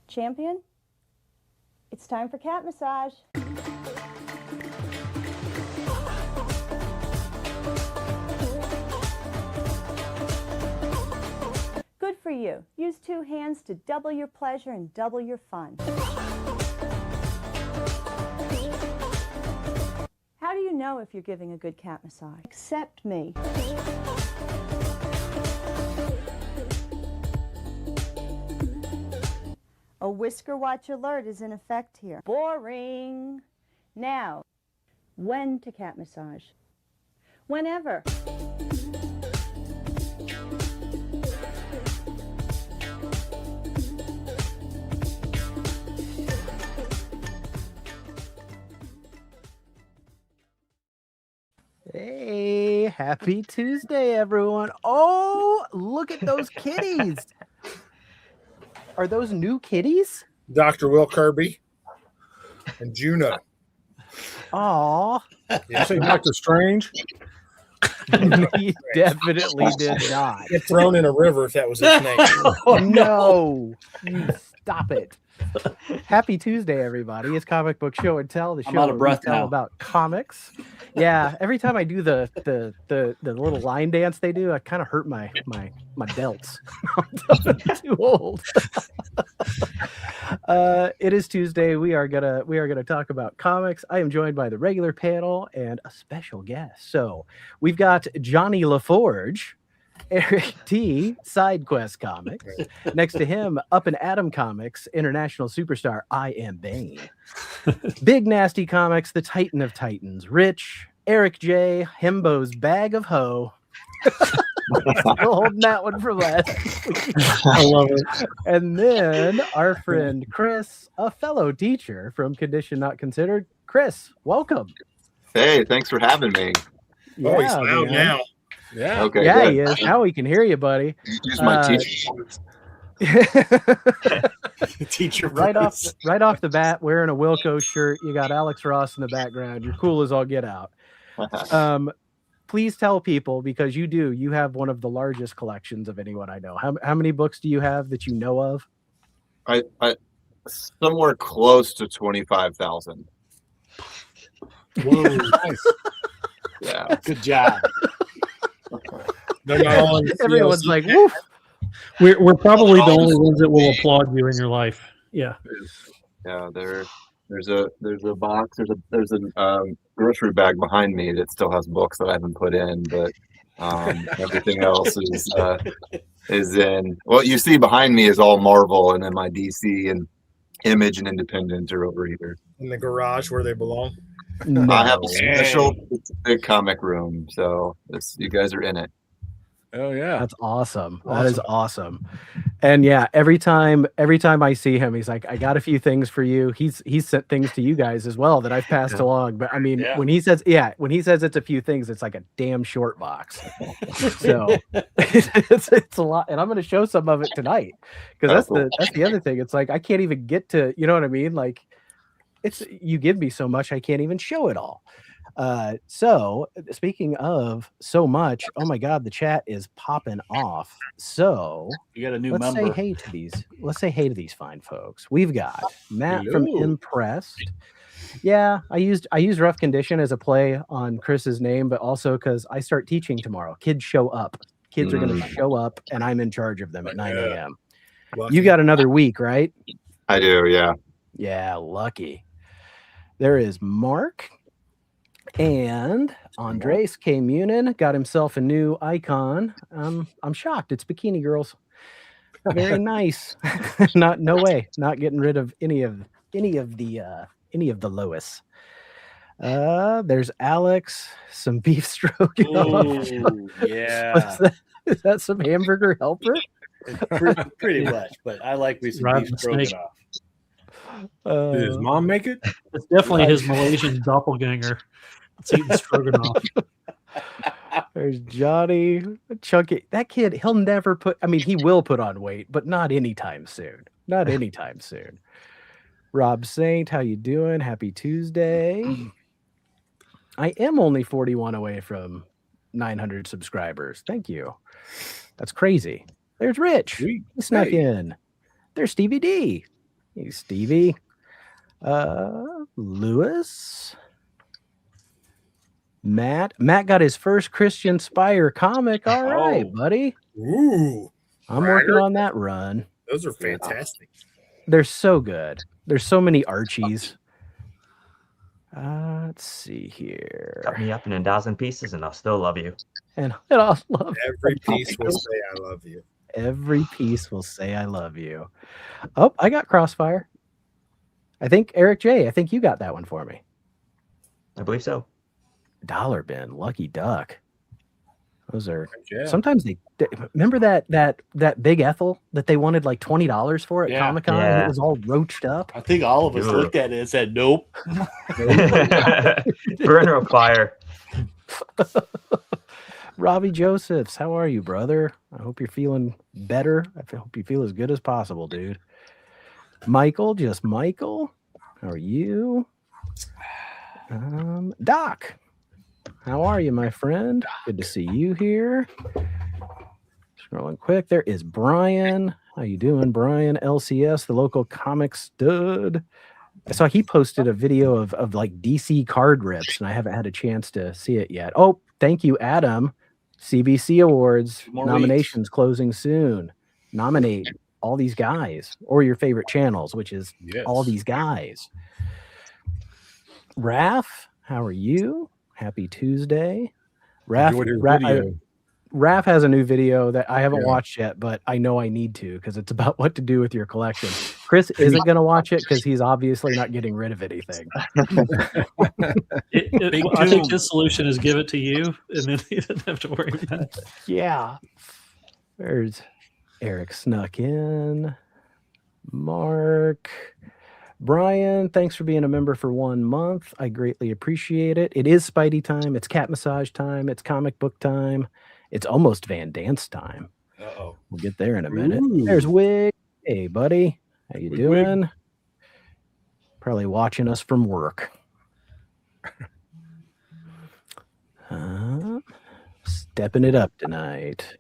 Champion, it's time for cat massage. Good for you. Use 2 hands to double your pleasure and double your fun. How do you know if you're giving a good cat massage? Accept me. A whisker watch alert is in effect here. Boring. Now, when to cat massage? Whenever. Hey, happy Tuesday, everyone. Oh, look at those kitties. Are those new kitties? Dr. Will Kirby and Juno. Aw. Yeah, say Dr. Strange. He definitely did not. Get thrown in a river if that was his name. Oh, no. You stop it. Happy Tuesday, everybody. It's Comic Book Show and Tell, the show I'm out of breath we tell now. about comics. Yeah, every time I do the little line dance they do, I kind of hurt my delts. I'm too old. It is Tuesday. We are gonna talk about comics. I am joined by the regular panel and a special guest. So we've got Johnny LaForge, Eric T, SideQuest Comics. Next to him, Up and Atom Comics, international superstar I Am Bane. Big Nasty Comics, the Titan of Titans, Rich, Eric J, Hembo's Bag of Hoe. Still holding that one from last week. I love it. And then our friend Chris, a fellow teacher from Condition Not Considered. Chris, welcome. Hey, thanks for having me. Oh, he's loud man. now. Yeah. Okay. Yeah, good. he is. Now we can hear you, buddy. Use my teacher voice. Teacher right voice. off the bat, wearing a Wilco shirt. You got Alex Ross in the background. You're cool as all get out. Please tell people, because you have one of the largest collections of anyone I know. How many books do you have that you know of? I somewhere close to 25,000. Whoa, nice. Yeah. Good job. They're not all in the Everyone's CLC. like, woof. We're probably the only ones that will applaud you in your life. Yeah. Yeah. There's a box. There's a grocery bag behind me that still has books that I haven't put in, but everything else is in. What you see behind me is all Marvel, and then my DC and Image and Independent are over here. in the garage where they belong. No. I have a special big comic room, so you guys are in it. Oh yeah. That's awesome. That is awesome. And yeah, every time I see him, he's like, I got a few things for you. He's sent things to you guys as well that I've passed along. But I mean, when he says it's a few things, it's like a damn short box. So it's a lot. And I'm gonna show some of it tonight. Because that's the other thing. It's like I can't even get to, you know what I mean? Like you give me so much, I can't even show it all. So speaking of so much, oh my God, the chat is popping off. So You got a new let's member. say hey to these fine folks. We've got Matt from Impressed. Yeah, I used Rough Condition as a play on Chris's name, but also because I start teaching tomorrow. Kids show up. Kids are going to show up, and I'm in charge of them at 9 a.m. Lucky. You got another week, right? I do, yeah. Yeah, lucky. There is Mark. And Andres K. Munin got himself a new icon. I'm shocked. It's Bikini Girls. Very nice. No way. Not getting rid of any of the Lois. There's Alex. Some beef stroganoff. Ooh, yeah. Is that some hamburger helper? Pretty much, but I like me some Rotten beef snake. stroganoff. Did his mom make it? It's definitely his Malaysian doppelganger. It's eating stroganoff. There's Johnny, Chunky. That kid, he'll never he will put on weight, but not anytime soon. Not anytime soon. Rob Saint, how you doing? Happy Tuesday. I am only 41 away from 900 subscribers. Thank you. That's crazy. There's Rich. Sweet. He snuck Hey. in. There's Stevie D. Hey, Stevie. Lewis. Matt got his first Christian Spire comic. All right, buddy. Ooh, I'm working on that run. those are fantastic. They're so good. There's so many Archies. Let's see here. Cut me up in 1,000 pieces and I'll still love you. And I'll love Every piece will say I love you. Every piece will say I love you. Oh, I got Crossfire. I think Eric J. I think you got that one for me. I believe so. Dollar Bin, Lucky Duck. Those are Yeah. sometimes they remember that Big Ethel that they wanted like $20 for at Yeah. Comic-Con. Yeah. And it was all roached up. I think all of us Ugh. looked at it and said, "Nope." Burner of fire. Robbie Josephs, how are you, brother? I hope you're feeling better. I hope you feel as good as possible, dude. Michael, just Michael. How are you? Doc, how are you, my friend? Good to see you here. Scrolling quick. There is Brian. How you doing, Brian? LCS, the local comic stud. I saw he posted a video of like DC card rips, and I haven't had a chance to see it yet. Oh, thank you, Adam. CBC Awards More nominations closing soon. Nominate all these guys or your favorite channels, which is Yes. all these guys. Raph, how are you? Happy Tuesday. Enjoyed his video. Raph has a new video that I haven't Yeah. watched yet, but I know I need to because it's about what to do with your collection. Chris isn't going to watch it because he's obviously not getting rid of anything. Big I think tune. his solution is give it to you, and then he doesn't have to worry about it. Yeah. There's Eric snuck in. Mark. Brian, thanks for being a member for 1 month. I greatly appreciate it. It is Spidey time. It's cat massage time. It's comic book time. It's almost Van Dance time. Uh-oh. We'll get there in a minute. Ooh. There's Wig. Hey, buddy. How you Wig, doing? Probably watching us from work. Stepping it up tonight.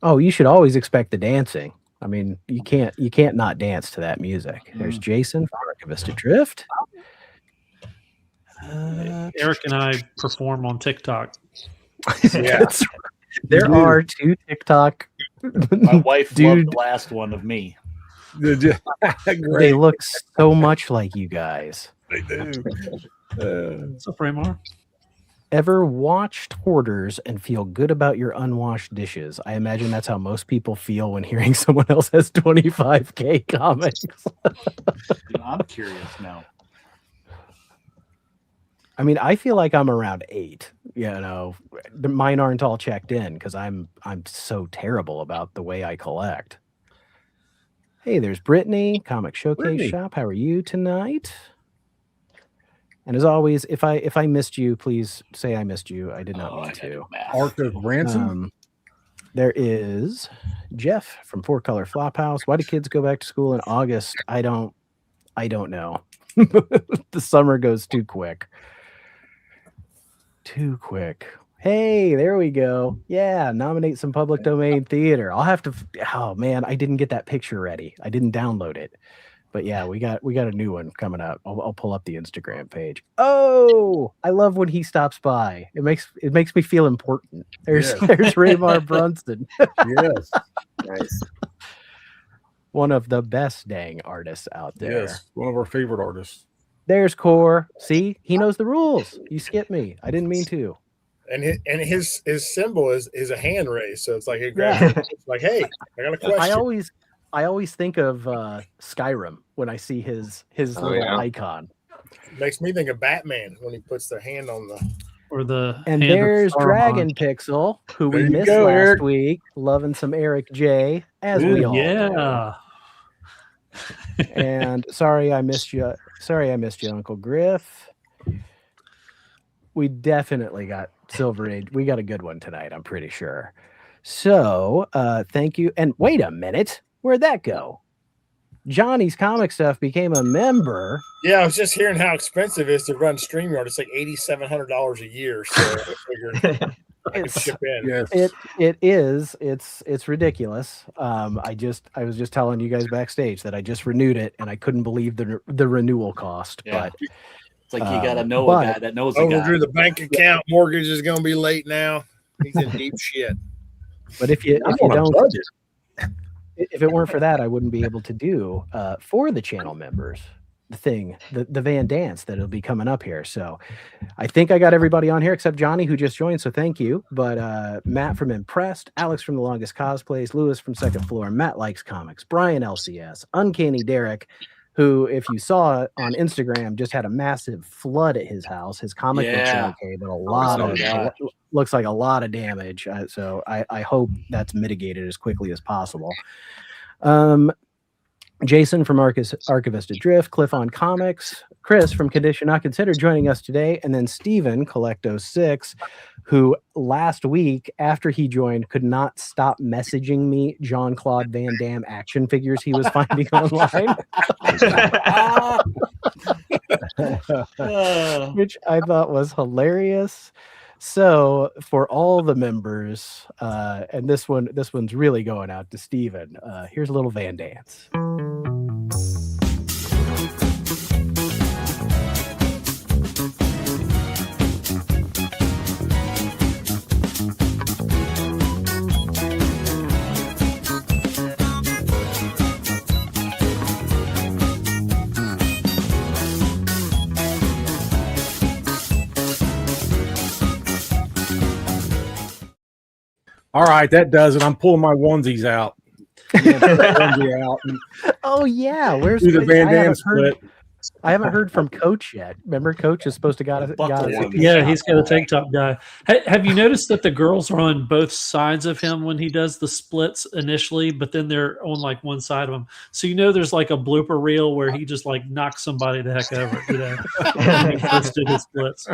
Oh, you should always expect the dancing. I mean, you can't not dance to that music. There's Jason from Archivist Adrift. Eric and I perform on TikTok. Yeah. That's- there are 2 TikTok. My wife Dude. loved the last one of me. They Great. look so much like you guys. They do. What's up, Raymar? Ever watched Hoarders and feel good about your unwashed dishes? I imagine that's how most people feel when hearing someone else has 25K comics. I'm curious now. I mean, I feel like I'm around 8. You know, mine aren't all checked in because I'm so terrible about the way I collect. Hey, there's Brittany, Comic Showcase Brittany. Shop. How are you tonight? And as always, if I missed you, please say I missed you. I did not mean to. Arc of Ransom. There is Jeff from 4-Color Flophouse. Why do kids go back to school in August? I don't know. The summer goes too quick. Too quick. Hey, there we go. Yeah, nominate some public domain theater. I'll have to. Oh man, I didn't get that picture ready. I didn't download it. But yeah, we got a new one coming up. I'll pull up the Instagram page. Oh, I love when he stops by. It makes me feel important. There's Yes. there's Raymar Brunson, Yes. Nice. one of the best dang artists out there. Yes. One of our favorite artists. There's Core. See, he knows the rules. You skipped me. I didn't mean to. And his symbol is a hand raise. So it's like it grabs it's like, hey, I got a question. I always think of Skyrim when I see his Oh, little yeah. icon. Makes me think of Batman when he puts their hand on the Or the And hand of there's Saruman. Dragon Pixel, who we There you missed go, last Eric. week, loving some Eric J, as we all do. Yeah. And sorry I missed you. Sorry I missed you, Uncle Griff. We definitely got Silver Age. We got a good one tonight, I'm pretty sure. So thank you. And wait a minute, where'd that go? Johnny's Comic Stuff became a member. Yeah, I was just hearing how expensive it is to run StreamYard. It's like $8,700 a year. So I figured It's ridiculous. I was just telling you guys backstage that I just renewed it and I couldn't believe the renewal cost. Yeah. But it's like you gotta know a guy that knows a guy. Overdrew the bank account. Mortgage is gonna be late now. He's in deep shit. But if you don't, if it weren't for that, I wouldn't be able to do for the channel members the Van Dance that'll be coming up here. So I think I got everybody on here except Johnny, who just joined, so thank you. But Matt from Impressed, Alex from The Longest Cosplays, Lewis from Second Floor, Matt Likes Comics, Brian LCS, Uncanny Derek, who, if you saw on Instagram, just had a massive flood at his house. His comic looks okay, but looks like a lot of damage. So I hope that's mitigated as quickly as possible. Jason from Archivist Adrift, Cliff on Comics, Chris from Condition Not Considered joining us today, and then Steven, Collecto6, who last week, after he joined, could not stop messaging me Jean-Claude Van Damme action figures he was finding online. Which I thought was hilarious. So for all the members, and this one's really going out to Steven, here's a little Van Dance. All right, that does it. I'm pulling my onesies out. Oh yeah, where's the Van Damme split? I haven't heard from Coach yet. Remember, Coach is supposed to got yeah, he's got a tank top guy. Have you noticed that the girls are on both sides of him when he does the splits initially, but then they're on like one side of him? So there's like a blooper reel where he just like knocks somebody the heck over. When he first did his splits.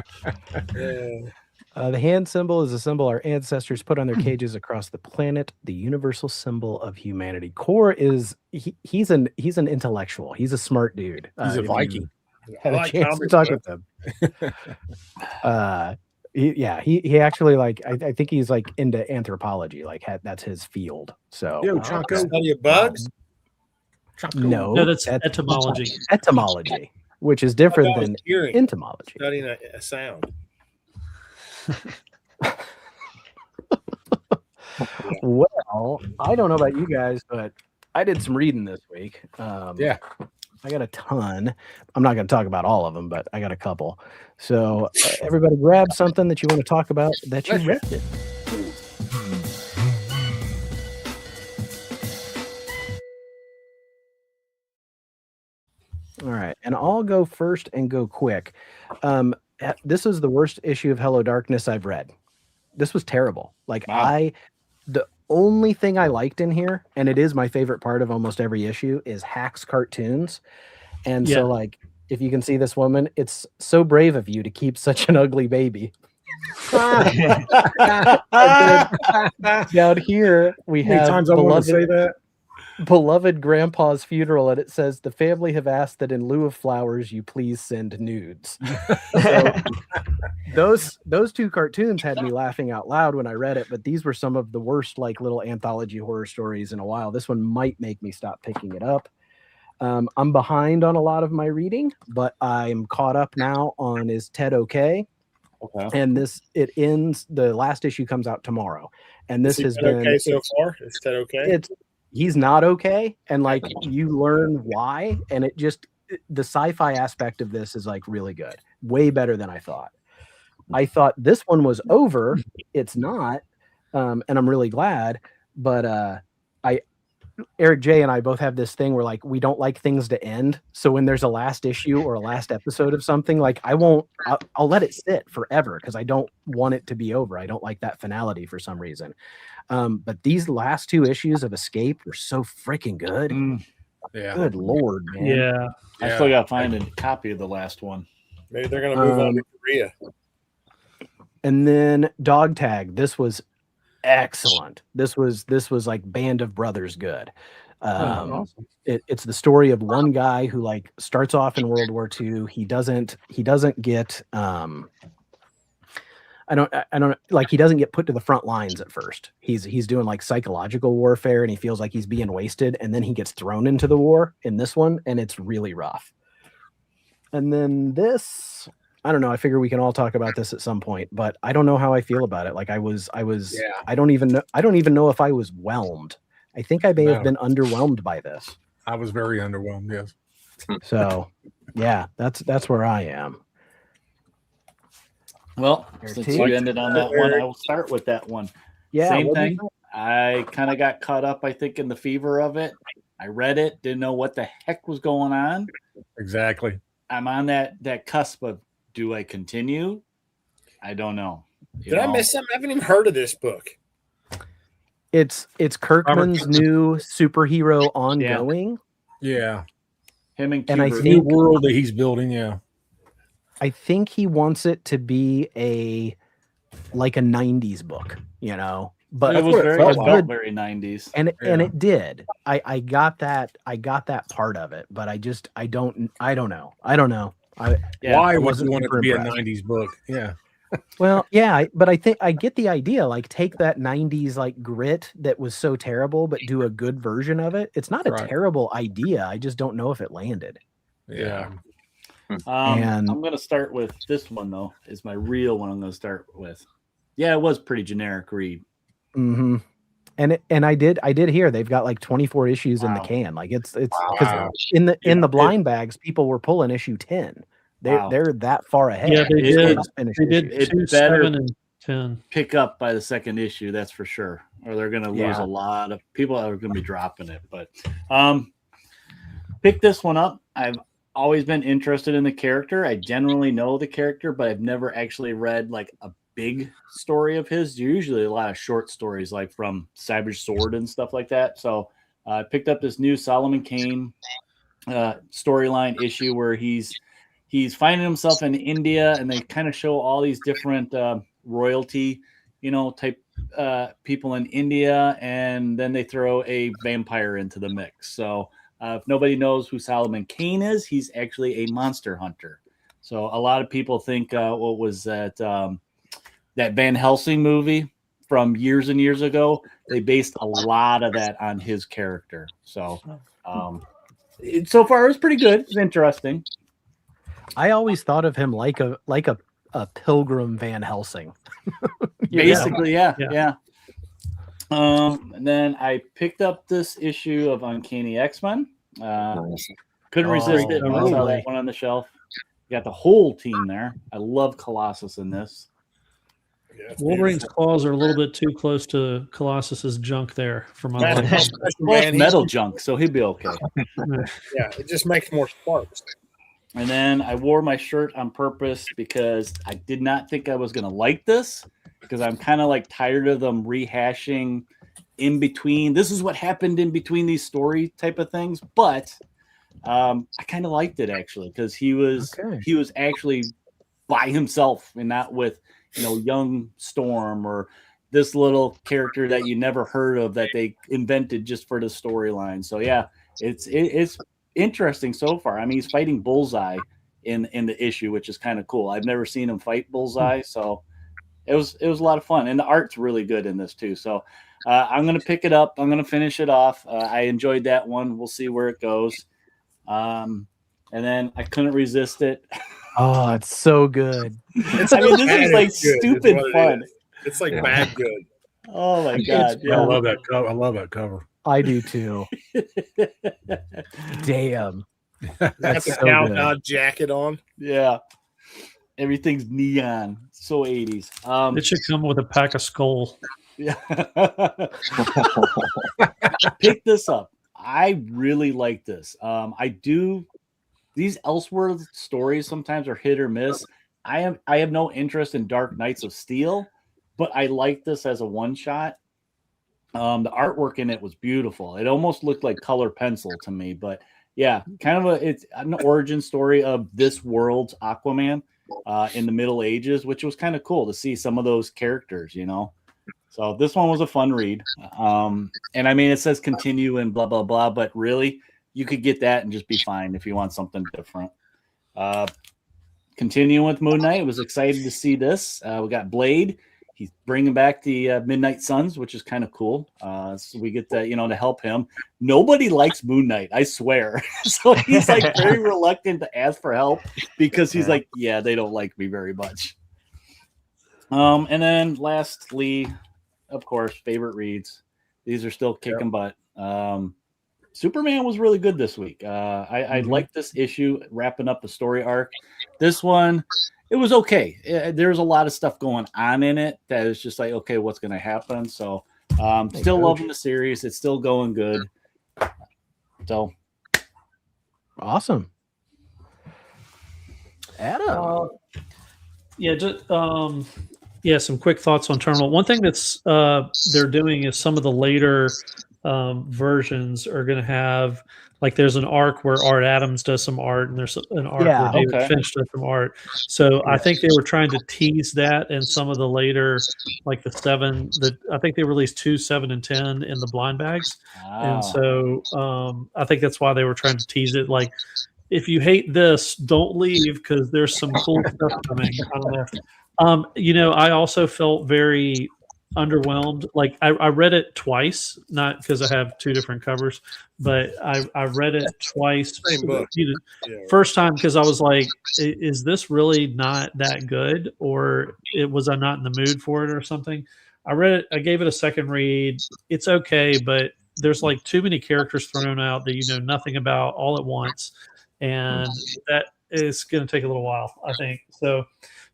The hand symbol is a symbol our ancestors put on their cages across the planet, the universal symbol of humanity. Core is he's an intellectual. He's a smart dude. He's a Viking. Had a chance to talk with him. He actually I think he's like into anthropology. That's his field. So study of bugs. No, that's etymology. Etymology, which is different than entomology. Studying a sound. Well, I don't know about you guys, but I did some reading this week. I got a ton. I'm not going to talk about all of them, but I got a couple. So everybody grab something that you want to talk about that you read it. All right, and I'll go first and go quick. This is the worst issue of Hello Darkness I've read. This was terrible. The only thing I liked in here, and it is my favorite part of almost every issue, is Hack's cartoons. And so if you can see this woman, it's so brave of you to keep such an ugly baby. Down here we have times I want to say that. Beloved Grandpa's funeral, and it says the family have asked that in lieu of flowers you please send nudes. So those two cartoons had me laughing out loud when I read it, but these were some of the worst little anthology horror stories in a while. This one might make me stop picking it up. I'm behind on a lot of my reading, but I'm caught up now on Is Ted Okay? And it ends, the last issue comes out tomorrow, and this has been okay so far. Is Ted okay? He's not okay, and you learn why, and the sci-fi aspect of this is really good, way better than I thought. I thought this one was over. It's not, and I'm really glad. But Eric J and I both have this thing where we don't like things to end. So when there's a last issue or a last episode of something, I'll let it sit forever because I don't want it to be over. I don't like that finality for some reason. But these last two issues of Escape were so freaking good. Good Lord, man. Yeah. I still got to find a copy of the last one. Maybe they're going to move on to Korea. And then Dog Tag. This was excellent. This was like Band of Brothers good. Awesome. It's the story of one guy who starts off in World War II. He doesn't get I don't like, he doesn't get put to the front lines at first. He's doing like psychological warfare, and he feels like he's being wasted, and then he gets thrown into the war in this one, and it's really rough. And then this, I don't know. I figure we can all talk about this at some point, but I don't know how I feel about it. Like I don't even know if I was whelmed. I think I may have been underwhelmed by this. I was very underwhelmed. Yes. So, yeah, that's where I am. Well, since you ended on that one, I will start with that one. Yeah, same thing. I kind of got caught up, I think, in the fever of it. I read it, didn't know what the heck was going on. Exactly. I'm on that cusp of, do I continue? I don't know. Did I miss something? I haven't even heard of this book. It's Kirkman's new superhero ongoing. Yeah. Him and I the think world that he's building. Yeah. I think he wants it to be like a 90s book, you know. But it was very 90s. And it did. I got that part of it, but I don't know. Why would you want it to be a 90s book? Yeah. Well, yeah, but I think I get the idea. Like, take that 90s like grit that was so terrible, but do a good version of it. It's not a terrible idea. I just don't know if it landed. Yeah. And I'm going to start with this one, though, is my real one I'm going to start with. Yeah, it was pretty generic read. Mm-hmm. And I did hear they've got like 24 issues in the can. Like it's because in the blind bags, people were pulling issue 10. They're that far ahead. Yeah, they did. They did It's 2, better 7, and 10. Pick up by the second issue, that's for sure. Or they're going to lose a lot of people that are going to be dropping it. But pick this one up. I've always been interested in the character. I generally know the character, but I've never actually read like a big story of his. Usually a lot of short stories, like from Savage Sword and stuff like that. So I picked up this new Solomon Kane storyline issue where he's finding himself in India, and they kind of show all these different royalty, type people in India, and then they throw a vampire into the mix. So if nobody knows who Solomon Kane is, he's actually a monster hunter. So a lot of people think, what was that Van Helsing movie from years and years ago? They based a lot of that on his character. So so far it's pretty good. It's interesting. I always thought of him like a Pilgrim Van Helsing. Basically, yeah. And then I picked up this issue of Uncanny X-Men. Couldn't resist it. I saw that one on the shelf. You got the whole team there. I love Colossus in this. Wolverine's claws are a little bit too close to Colossus's junk there for my liking. Metal junk, so he'd be okay. Yeah, it just makes more sparks. And then I wore my shirt on purpose because I did not think I was going to like this, because I'm kind of like tired of them rehashing in between. This is what happened in between these story type of things. But I kind of liked it, actually, because he was actually by himself and not with, young Storm or this little character that you never heard of that they invented just for the storyline. So, yeah, it's interesting so far. I mean, he's fighting Bullseye in the issue, which is kind of cool. I've never seen him fight Bullseye, so it was a lot of fun, and the art's really good in this too. So I'm gonna pick it up. I'm gonna finish it off. I enjoyed that one. We'll see where it goes. And then I couldn't resist it. Oh, it's so good. This is like stupid fun. It's like bad good. Oh my god! I love that cover. I love that cover. I do too. Damn. That's a countdown jacket on. Yeah. Everything's neon. So 80s. It should come with a pack of Skull. Yeah. Pick this up. I really like this. These Elseworld stories sometimes are hit or miss. I have no interest in Dark Knights of Steel, but I like this as a one-shot. The artwork in it was beautiful. It almost looked like color pencil to me, but yeah, kind of it's an origin story of this world's Aquaman in the Middle Ages, which was kind of cool to see some of those characters, So this one was a fun read. And I mean, it says continue and blah, blah, blah, but really you could get that and just be fine if you want something different. continuing with Moon Knight, was excited to see this. We got Blade. He's bringing back the Midnight Suns, which is kind of cool. So we get to, to help him. Nobody likes Moon Knight, I swear. So he's like very reluctant to ask for help because he's like, yeah, they don't like me very much. And then lastly, of course, favorite reads. These are still kicking butt. Superman was really good this week. I liked this issue, wrapping up the story arc. This one, it was okay. There's a lot of stuff going on in it that is just like, okay, what's going to happen? So still loving the series. It's still going good. So awesome. Adam. Some quick thoughts on Terminal. One thing that's they're doing is some of the later versions are going to have, like, there's an arc where Art Adams does some art, and there's an arc where David Finch does some art. So I think they were trying to tease that in some of the later, like I think they released 2, 7, and 10 in the blind bags. And so I think that's why they were trying to tease it. Like, if you hate this, don't leave because there's some cool stuff coming. I don't know. I also felt very underwhelmed. Like, I read it twice, not because I have 2 different covers, but I read it twice. Same book. First time because I was like, is this really not that good, or was I not in the mood for it or something? I read it. I gave it a second read. It's okay, but there's like too many characters thrown out that you know nothing about all at once, and that is going to take a little while, I think. So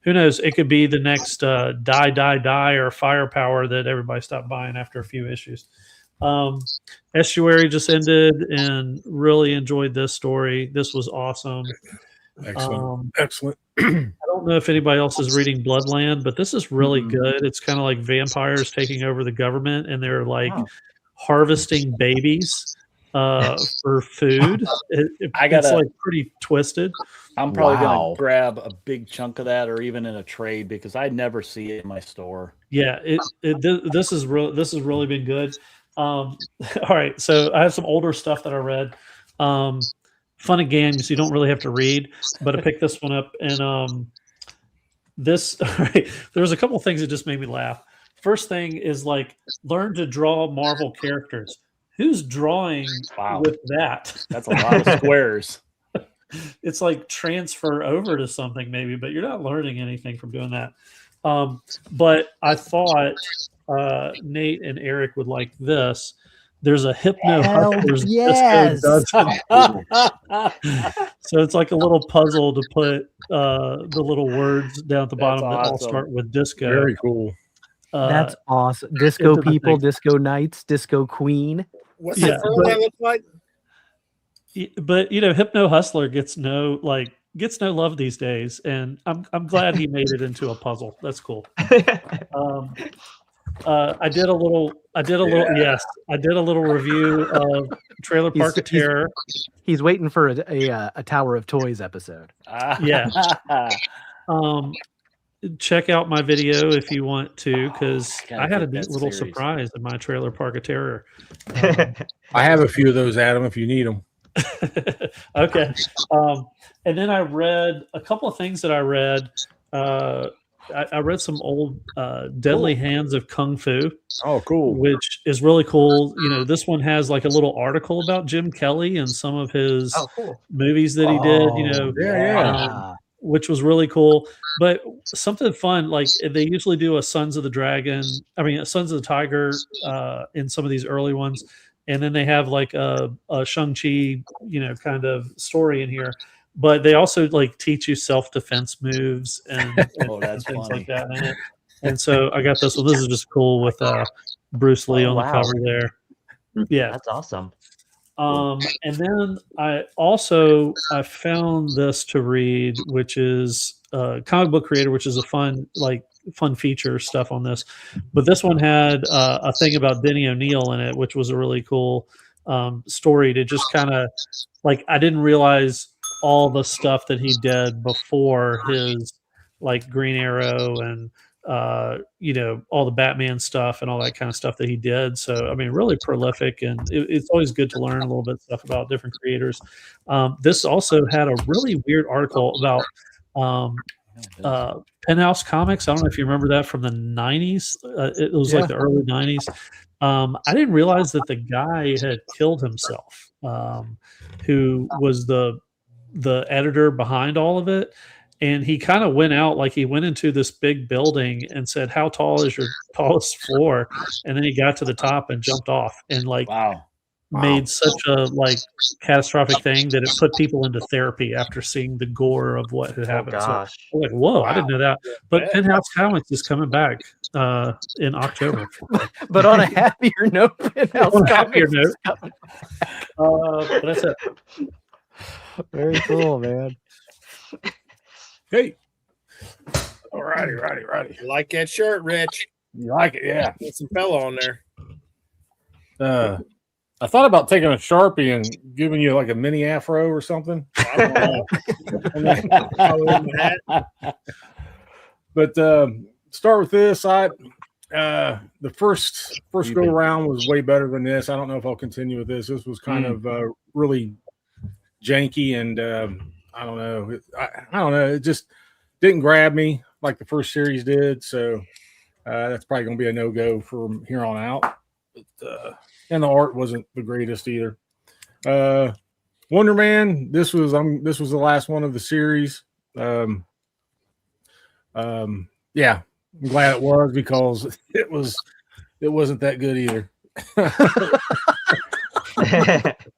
who knows? It could be the next Die or Firepower that everybody stopped buying after a few issues. Estuary just ended, and really enjoyed this story. This was awesome. Excellent. I don't know if anybody else is reading Bloodland, but this is really good. It's kind of like vampires taking over the government, and they're like harvesting babies for food. It's like pretty twisted. I'm probably gonna grab a big chunk of that, or even in a trade, because I never see it in my store. Yeah, this has really been good. All right, so I have some older stuff that I read. Fun and Games, you don't really have to read, but I picked this one up, and this. All right, there was a couple of things that just made me laugh. First thing is, like, learn to draw Marvel characters. Who's drawing with that? That's a lot of squares. It's like transfer over to something maybe, but you're not learning anything from doing that. But I thought Nate and Eric would like this. There's a Hypno Hustlers Disco Dozen. So it's like a little puzzle to put the little words down at the bottom that all start with disco. Very cool. That's awesome. Disco people, disco nights, disco queen. What's the program look like? But Hypno Hustler gets no love these days, and I'm glad he made it into a puzzle. That's cool. I did a little review of Trailer Park of Terror. He's waiting for a Tower of Toys episode. Yeah. Check out my video if you want to, because I had a neat little surprise in my Trailer Park of Terror. I have a few of those, Adam, if you need them. Okay. And then I read a couple of things that I read. I read some old Deadly Hands of Kung Fu. Oh, cool. Which is really cool. This one has like a little article about Jim Kelly and some of his movies that he did, which was really cool. But something fun, like they usually do a Sons of the Tiger in some of these early ones. And then they have like a Shang-Chi, kind of story in here. But they also like teach you self-defense moves and that's things funny. like that in it. And so I got this one. This is just cool with Bruce Lee on the cover there. Yeah, that's awesome. And then I found this to read, which is Comic Book Creator, which is a fun feature stuff on this. But this one had a thing about Denny O'Neil in it, which was a really cool story to just kind of I didn't realize all the stuff that he did before his Green Arrow and all the Batman stuff and all that kind of stuff that he did. So really prolific, and it's always good to learn a little bit of stuff about different creators. This also had a really weird article about Penthouse Comics. I don't know if you remember that from the 90s. It was like the early 90s. I didn't realize that the guy had killed himself, who was the editor behind all of it. And he kind of went out, like he went into this big building and said, "How tall is your tallest floor?" And then he got to the top and jumped off and made such a like catastrophic thing that it put people into therapy after seeing the gore of what had happened. Gosh. So like, whoa, I didn't know that. But Penthouse Comics is coming back in October. But on a happier note, Penthouse On a Comics happier is coming. but that's it. Very cool, man. Hey. All righty. You like that shirt, Rich? You like it? Yeah. Get some fella on there. I thought about taking a Sharpie and giving you like a mini afro or something. I don't know. But start with this. The first go around was way better than this. I don't know if I'll continue with this. This was kind of really janky, and I don't know. I don't know. It just didn't grab me like the first series did. So that's probably going to be a no-go from here on out. But, and the art wasn't the greatest either. Wonder Man. This was the last one of the series. Yeah, I'm glad it was, because it wasn't that good either.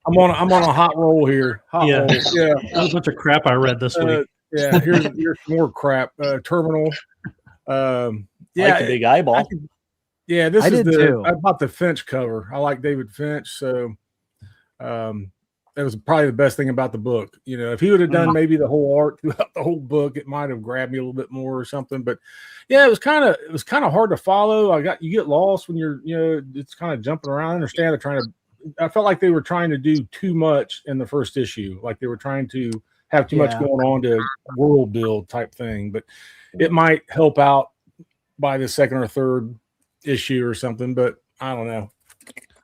I'm on a hot roll here. Roll. Yeah, that was a bunch of crap I read this week. Yeah, here's some more crap. Terminal. Like the big eyeball. I bought the Finch cover. I like David Finch, so that was probably the best thing about the book. You know, if he would have done maybe the whole art throughout the whole book, it might have grabbed me a little bit more or something. But yeah, it was kind of hard to follow. You get lost when you're, it's kind of jumping around. I understand I felt like they were trying to do too much in the first issue. Like they were trying to have too much going on to world build type thing, but it might help out by the second or third issue or something, but I don't know.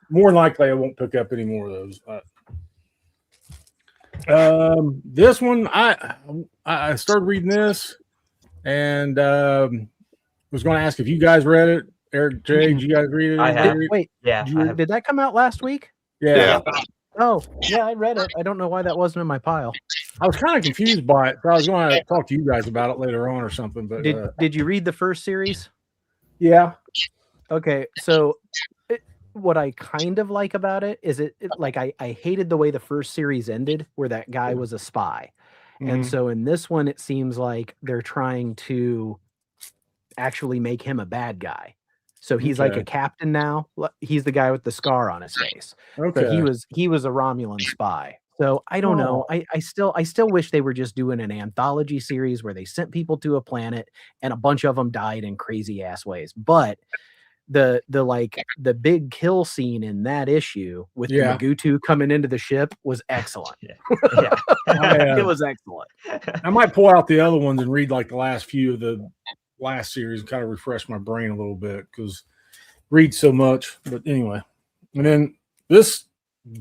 More than likely I won't pick up any more of those. This one, I started reading this and was going to ask if you guys read it. Eric, Jay, did you guys read it? I have. Wait, did that come out last week? Yeah. Oh, yeah, I read it. I don't know why that wasn't in my pile. I was kind of confused by it, so I was going to talk to you guys about it later on or something. But did you read the first series? Yeah. Okay, so what I kind of like about it is I hated the way the first series ended, where that guy was a spy. And so in this one, it seems like they're trying to actually make him a bad guy. So he's like a captain now. He's the guy with the scar on his face. Okay. But he was a Romulan spy. So I don't know. I still wish they were just doing an anthology series where they sent people to a planet and a bunch of them died in crazy ass ways. But the big kill scene in that issue with the Magutu coming into the ship was excellent. It was excellent. I might pull out the other ones and read like the last few of the last series and kind of refresh my brain a little bit, because read so much. But anyway, and then this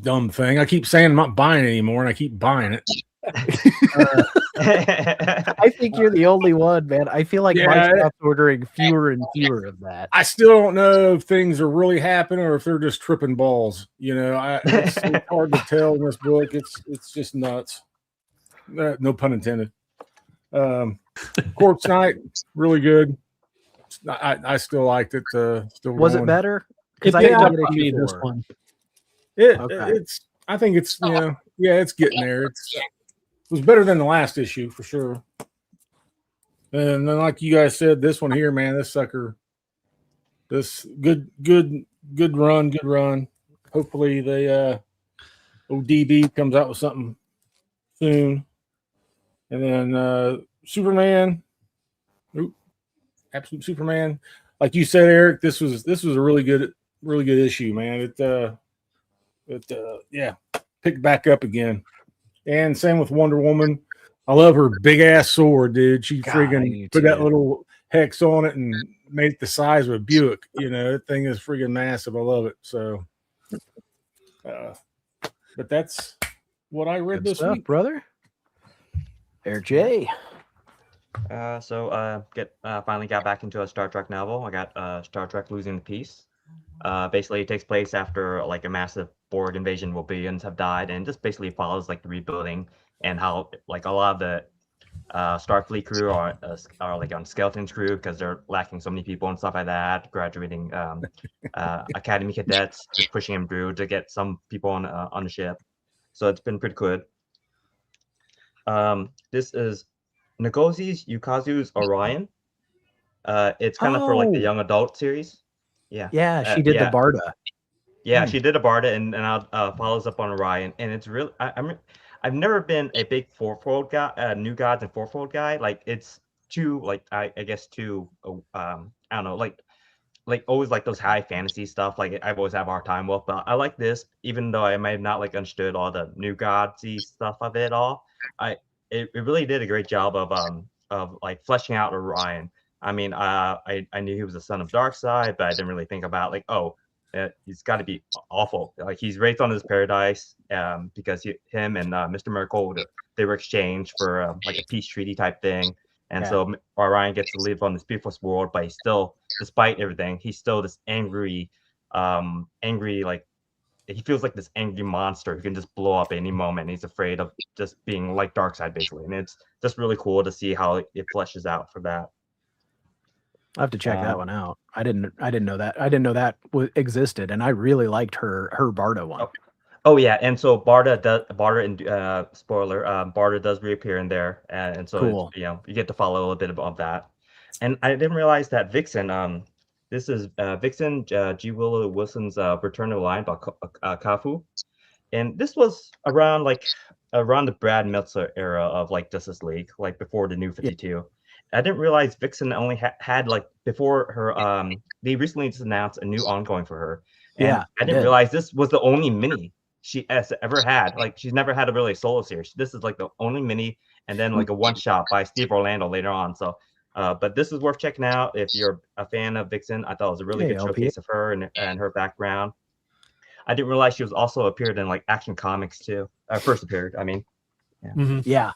dumb thing, I keep saying I'm not buying it anymore, and I keep buying it. I think you're the only one, man. I feel like Microsoft's ordering fewer and fewer of that. I still don't know if things are really happening or if they're just tripping balls. It's so hard to tell in this book. It's just nuts. No pun intended. Corpse Night, really good. I still liked it. Was it better? Because I didn't get it this one. It's. I think it's. It's getting there. It was better than the last issue for sure. And then, like you guys said, this one here, man, this sucker, this good run. Hopefully, the ODB comes out with something soon. And then Superman, Absolute Superman. Like you said, Eric, this was a really good issue, man. It picked back up again. And same with Wonder Woman. I love her big ass sword, dude. She freaking put that little hex on it and made it the size of a Buick. That thing is freaking massive. I love it. So, but that's what I read this week, brother. Eric J. Finally got back into a Star Trek novel. I got Star Trek Losing the Peace. Basically, it takes place after like a massive Borg invasion where billions have died, and just basically follows like the rebuilding and how like a lot of the Starfleet crew are like on skeleton crew because they're lacking so many people and stuff like that. Graduating academy cadets, just pushing them through to get some people on the ship. So it's been pretty good. This is Ngozi's Yukazu's Orion. It's kind of for like the young adult series. Yeah, she did the Barda. Yeah, she did a Barda, and now follows up on Orion, and it's really I've never been a big fourfold guy, New Gods and fourfold guy. Like it's too like I guess too I don't know, like always like those high fantasy stuff. Like I've always have a hard time with, but I like this, even though I may have not like understood all the New Godsy stuff of it all. It really did a great job of like fleshing out Orion. I mean, I knew he was the son of Darkseid, but I didn't really think about like, he's got to be awful. Like he's raised on this paradise because him and Mr. Miracle, they were exchanged for like a peace treaty type thing. And so Orion gets to live on this beautiful world, but he's still, despite everything, he's still this angry, like he feels like this angry monster who can just blow up any moment. He's afraid of just being like Darkseid, basically. And it's just really cool to see how it fleshes out for that. I have to check that one out. I didn't know that. I didn't know that existed, and I really liked her Barda one. Oh yeah, and so Barda does reappear in there, and so cool. You get to follow a little bit about that. And I didn't realize that Vixen. This is Vixen G. Willow Wilson's Return to the Line by Kafu, and this was around the Brad Meltzer era of like Justice League, like before the New 52. Yeah. I didn't realize Vixen only had like before her. They recently just announced a new ongoing for her. And I didn't realize this was the only mini she has ever had. Like she's never had a really solo series. This is like the only mini, and then like a one shot by Steve Orlando later on. So. But this is worth checking out if you're a fan of Vixen. I thought it was a really good showcase of her and her background. I didn't realize she was also appeared in like Action Comics too. First appeared, I mean. Yeah.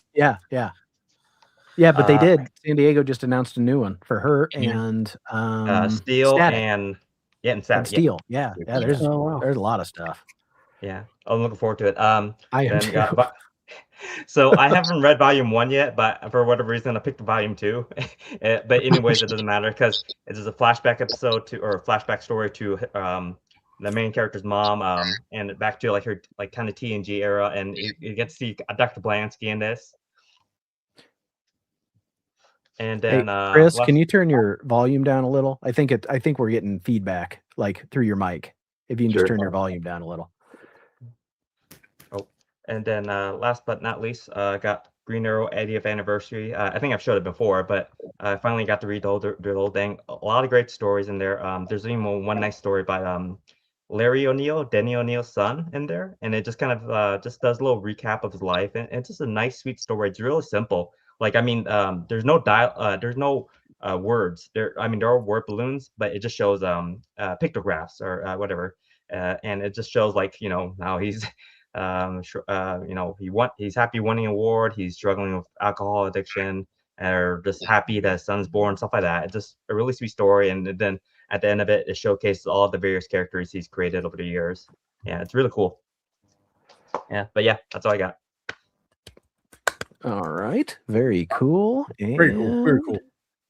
But they did. San Diego just announced a new one for her and Steel Static. and Steel. Yeah. There's a lot of stuff. Yeah, I'm looking forward to it. I am too. So I haven't read volume 1 yet, but for whatever reason I picked volume 2. But anyways, it doesn't matter because it is a flashback episode or a flashback story to the main character's mom, and back to like her like kind of TNG era, and you get to see Dr. Blansky in this. And then Chris, can you turn your volume down a little? I think we're getting feedback like through your mic. If you can just turn your volume down a little. And then last but not least, got Green Arrow 80th Anniversary. I think I've showed it before, but I finally got to read the whole thing. A lot of great stories in there. There's even one nice story by Larry O'Neill, Denny O'Neill's son, in there. And it just kind of just does a little recap of his life. And it's just a nice, sweet story. It's really simple. Like, I mean, there's no words. There are word balloons, but it just shows pictographs or whatever. And it just shows like, how he's... he's happy winning an award, he's struggling with alcohol addiction, or just happy that his son's born, stuff like that. It's just a really sweet story, and then at the end of it, it showcases all of the various characters he's created over the years. Yeah, it's really cool. Yeah, but yeah, that's all I got. All right, very cool. Very cool.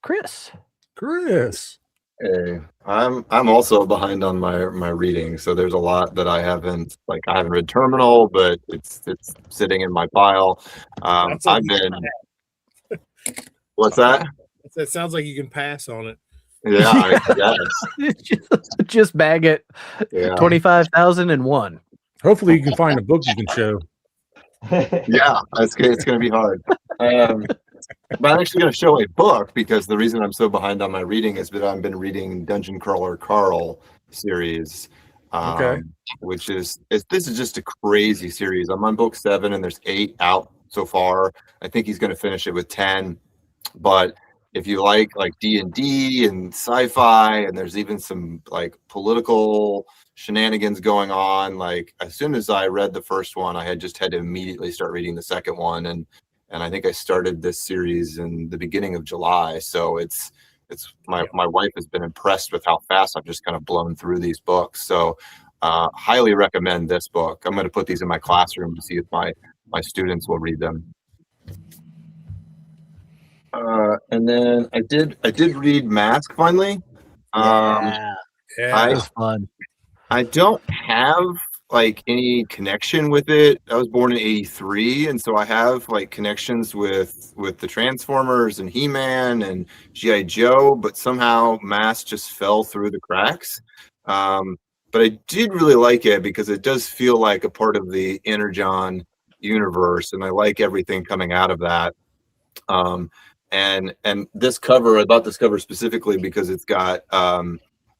Chris. Hey, I'm also behind on my reading, so there's a lot that I haven't read Terminal, but it's sitting in my pile. I've been. What's that? It sounds like you can pass on it. Yeah, I guess. Just bag it. Yeah. 25,001. Hopefully, you can find a book you can show. Yeah, it's going to be hard. But I'm actually going to show a book because the reason I'm so behind on my reading is that I've been reading Dungeon Crawler Carl series, which is this is just a crazy series. I'm on book 7 and there's 8 out so far. I think he's going to finish it with 10. But if you like D&D and sci-fi, and there's even some like political shenanigans going on, like as soon as I read the first one, I had to immediately start reading the second one, and and I think I started this series in the beginning of July. So it's my wife has been impressed with how fast I've just kind of blown through these books. So highly recommend this book. I'm going to put these in my classroom to see if my students will read them. And then I did read Mask finally. That was fun. I don't have like any connection with it. I was born in '83, and so I have like connections with the Transformers and He-Man and G.I. Joe, but somehow Mask just fell through the cracks. But I did really like it because it does feel like a part of the Energon universe, and I like everything coming out of that. And this cover, I bought this cover specifically because it's got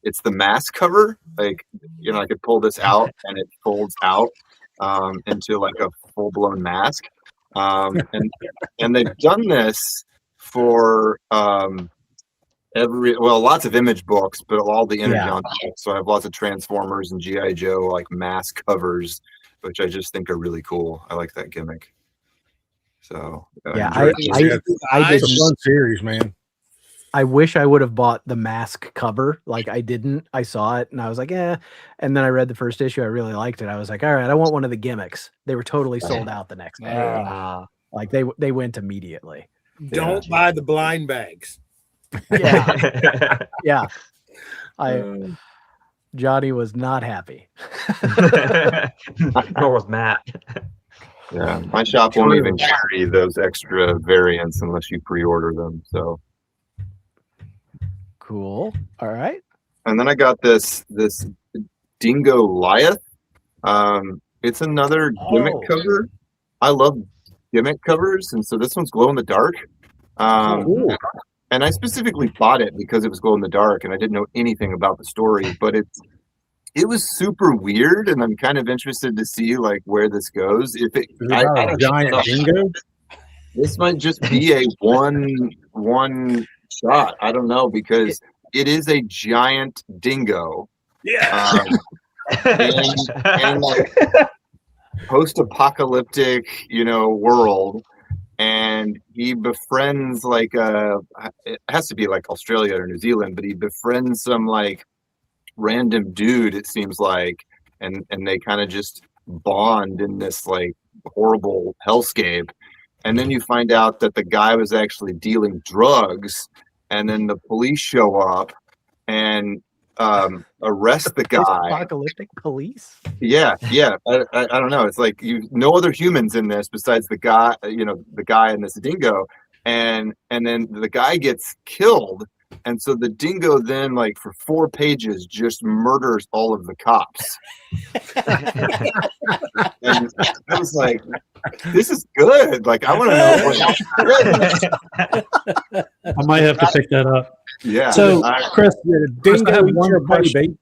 it's the Mask cover. Like, you know, I could pull this out and it folds out into like a full-blown mask. And they've done this for lots of Image books, but all the Energon books. So I have lots of Transformers and G.I. Joe like mask covers, which I just think are really cool. I like that gimmick. So I did a fun series, man. I wish I would have bought the Mask cover. Like I didn't. I saw it and I was like, eh. And then I read the first issue. I really liked it. I was like, all right, I want one of the gimmicks. They were totally sold out the next day. Like they went immediately. Don't buy the blind bags. Yeah. Yeah. Johnny was not happy. Nor was Matt. Yeah, my shop won't even carry those extra variants unless you pre-order them. So cool. All right. And then I got this Dingo Liath. It's another gimmick cover. I love gimmick covers, and so this one's glow in the dark. And I specifically bought it because it was glow in the dark, and I didn't know anything about the story. But it was super weird, and I'm kind of interested to see like where this goes. If it, I a giant dingo, this might just be a one shot. I don't know, because it is a giant dingo. Yeah. And like post-apocalyptic, world, and he befriends like it has to be like Australia or New Zealand, but he befriends some like random dude, it seems like, and they kind of just bond in this like horrible hellscape. And then you find out that the guy was actually dealing drugs, and then the police show up and arrest the guy. Apocalyptic police? Yeah. I don't know. It's like no other humans in this besides the guy, the guy and this dingo, and then the guy gets killed. And so the dingo then, like, for 4 pages, just murders all of the cops. And I was like, this is good. Like, I want to know. I might have to pick that up. Yeah. So, Chris, dingo one baby.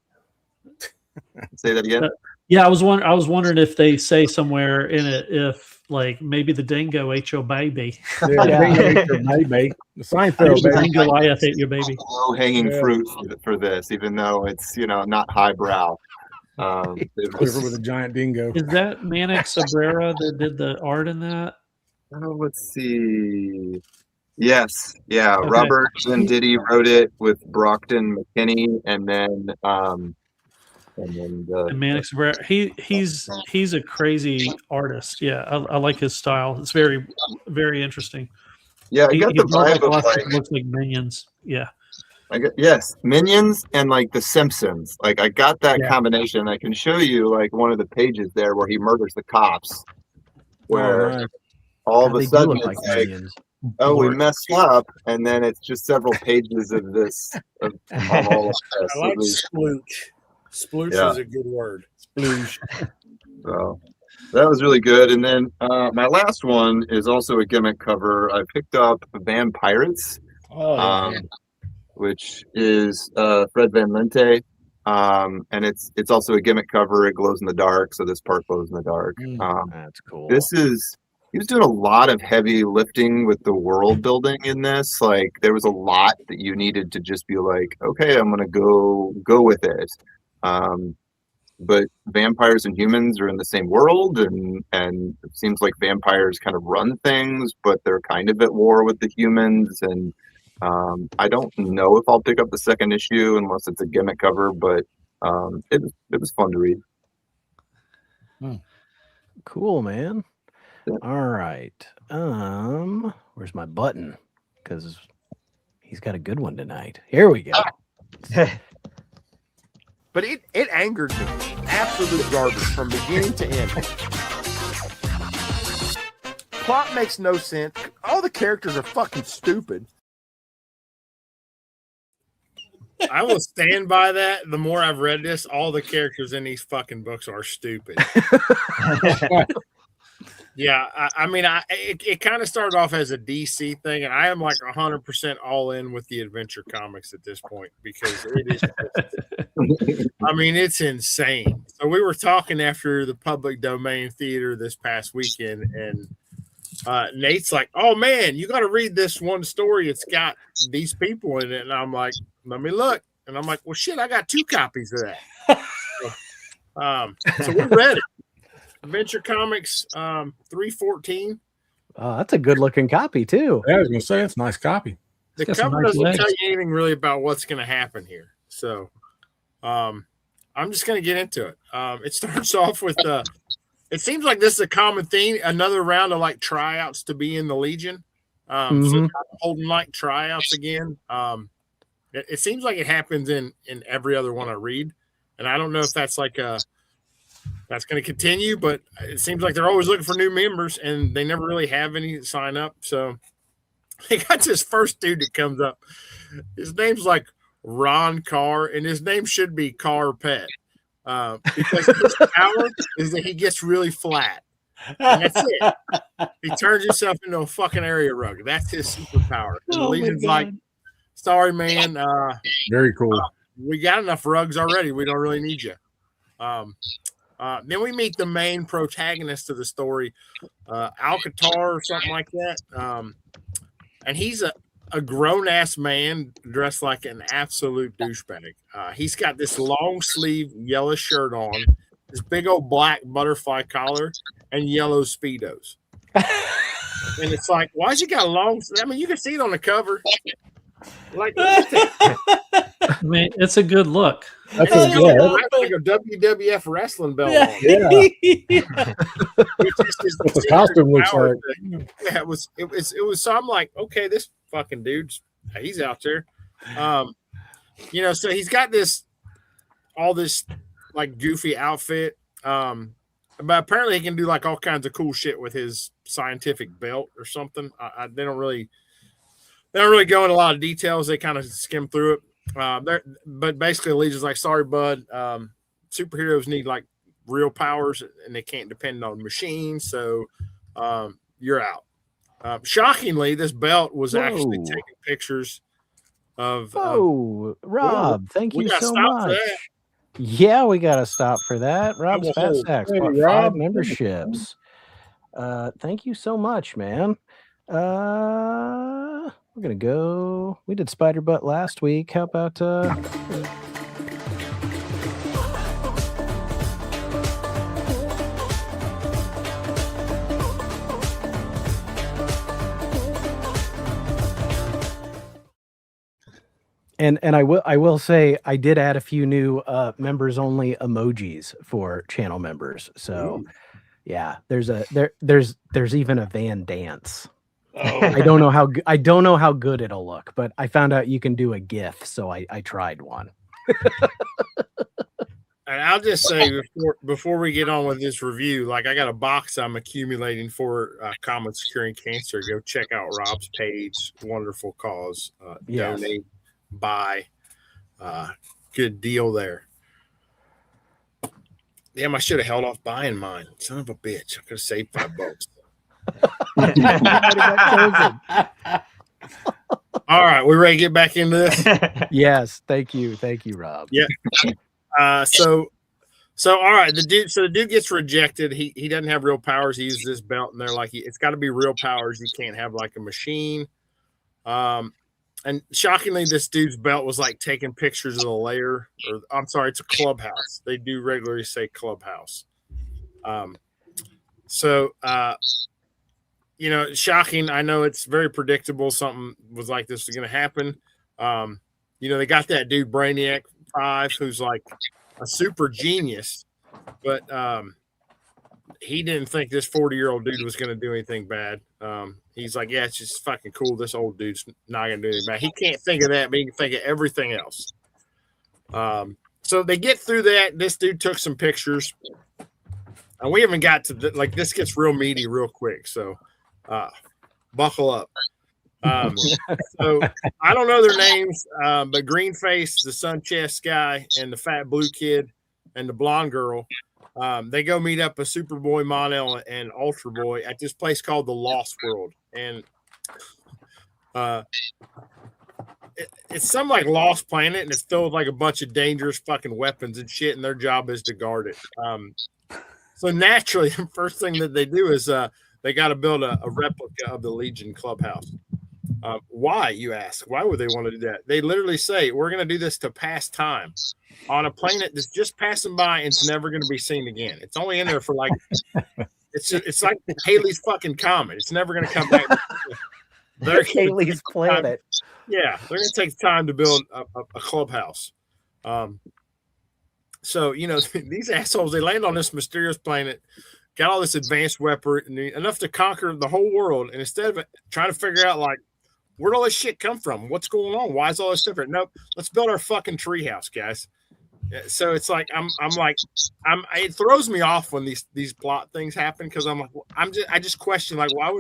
Say that again. Yeah, I was wondering if they say somewhere in it if like maybe the dingo ate your baby. Yeah, dingo ate your baby. The Seinfeld baby. Dingo Liath ate your baby. Low hanging fruit for this, even though it's not highbrow. With a giant dingo. Is that Mannix Cabrera that did the art in that? Oh, let's see. Yes, yeah. Okay. Robert Venditti wrote it with Brockton McKinney, and then and Mannix Cabrera. He's a crazy artist. Yeah, I like his style. It's very, very interesting. Yeah, I got the vibe of like looks like Minions. Yeah. Minions and like the Simpsons. Like I got that combination. I can show you like one of the pages there where he murders the cops. Where all of a sudden it's like, we messed up, and then it's just several pages of this. Of all of this. I like splooch. Splooch is a good word. Splooch. So that was really good. And then my last one is also a gimmick cover. I picked up Vampirates. Which is Fred Van Lente, and it's also a gimmick cover. It glows in the dark, so this part glows in the dark. That's cool. He was doing a lot of heavy lifting with the world building in this. Like there was a lot that you needed to just be like, okay, I'm gonna go with it. but vampires and humans are in the same world, and it seems like vampires kind of run things, but they're kind of at war with the humans. And I don't know if I'll pick up the second issue unless it's a gimmick cover, but it was fun to read. Cool, man. Yeah. All right. Where's my button? Because he's got a good one tonight. Here we go. But it angered me. Absolute garbage from beginning to end. Plot makes no sense. All the characters are fucking stupid. I will stand by that. The more I've read this, all the characters in these fucking books are stupid. Yeah, I mean, it kind of started off as a DC thing, and I am like 100% all in with the Adventure Comics at this point because it is. I mean, it's insane. So we were talking after the Public Domain Theater this past weekend, and Nate's like, "Oh man, you got to read this one story. It's got these people in it," and I'm like, "Let me look," and I'm like, "Well, shit, I got 2 copies of that." So we read it. Adventure Comics 314. That's a good looking copy too. Yeah, I was gonna say it's a nice copy. The cover doesn't tell you anything really about what's going to happen here. So I'm just going to get into it. It starts off with it seems like this is a common theme, another round of like tryouts to be in the Legion. So holding like tryouts again. It seems like it happens in every other one I read. And I don't know if that's like that's going to continue, but it seems like they're always looking for new members, and they never really have any sign up. So they got this first dude that comes up. His name's like Ron Carr, and his name should be Carr Pet because his power is that he gets really flat. And that's it. He turns himself into a fucking area rug. That's his superpower. And the Legion's like, sorry, man. Very cool. We got enough rugs already. We don't really need you. Then we meet the main protagonist of the story, Alcatar or something like that. And he's a grown-ass man dressed like an absolute douchebag. He's got this long-sleeve yellow shirt on, this big old black butterfly collar, and yellow Speedos. And it's like, why's he got long? I mean, you can see it on the cover. Like, I mean, it's a good look. That's like a WWF wrestling belt. Yeah. What the costume looks like. Yeah, it was. So I'm like, okay, this fucking dude's he's out there. So he's got all this like goofy outfit. But apparently he can do like all kinds of cool shit with his scientific belt or something. They don't really go into a lot of details. They kind of skim through it. But basically, Legion's like, sorry, bud. Superheroes need like real powers, and they can't depend on machines. So you're out. Shockingly, this belt was actually taking pictures of. Rob, thank you so much. Yeah, we got to stop for that. Rob's Fat Sacks, 5 memberships. Thank you so much, man. We're going to go. We did Spider Butt last week. How about And I will say I did add a few new members only emojis for channel members. So yeah, there's even a Van Dance. Oh. I don't know how good it'll look, but I found out you can do a GIF, so I tried one. And I'll just say before we get on with this review, like I got a box I'm accumulating for Commons Curing Cancer. Go check out Rob's page. Wonderful cause. Yes. Donate, buy. Good deal there. Damn, I should have held off buying mine. Son of a bitch. I could have saved $5. All right, we ready to get back into this? Yes, thank you, Rob. Yeah. So all right, the dude gets rejected. He doesn't have real powers. He uses this belt, and they're like, it's got to be real powers. You can't have like a machine. And And shockingly, this dude's belt was like taking pictures of the lair, or I'm sorry, it's a clubhouse. They do regularly say clubhouse. Shocking. I know it's very predictable. Something was like this was going to happen. They got that dude Brainiac 5, who's like a super genius, but he didn't think this 40-year-old dude was going to do anything bad. He's like, yeah, it's just fucking cool. This old dude's not going to do anything bad. He can't think of that, but he can think of everything else. So they get through that. This dude took some pictures. And we haven't got to this gets real meaty real quick. So buckle up. So I don't know their names, but Greenface, the sun chest guy, and the fat blue kid and the blonde girl, they go meet up a Superboy, Mon-El, and Ultra Boy at this place called the Lost World. And it's some like lost planet, and it's filled with like a bunch of dangerous fucking weapons and shit, and their job is to guard it. So naturally, the first thing that they do is they got to build a replica of the Legion clubhouse. Why, you ask? Why would they want to do that? They literally say, we're going to do this to pass time on a planet that's just passing by and it's never going to be seen again. It's only in there for like, it's like Haley's fucking comet. It's never going to come back. They're Haley's planet. Yeah, they're going to take time to build a clubhouse. So, these assholes, they land on this mysterious planet, got all this advanced weaponry, enough to conquer the whole world. And instead of trying to figure out, like, where'd all this shit come from? What's going on? Why is all this different? Nope, let's build our fucking treehouse, guys. So it's like, it throws me off when these plot things happen, because I'm like, I just question, like, why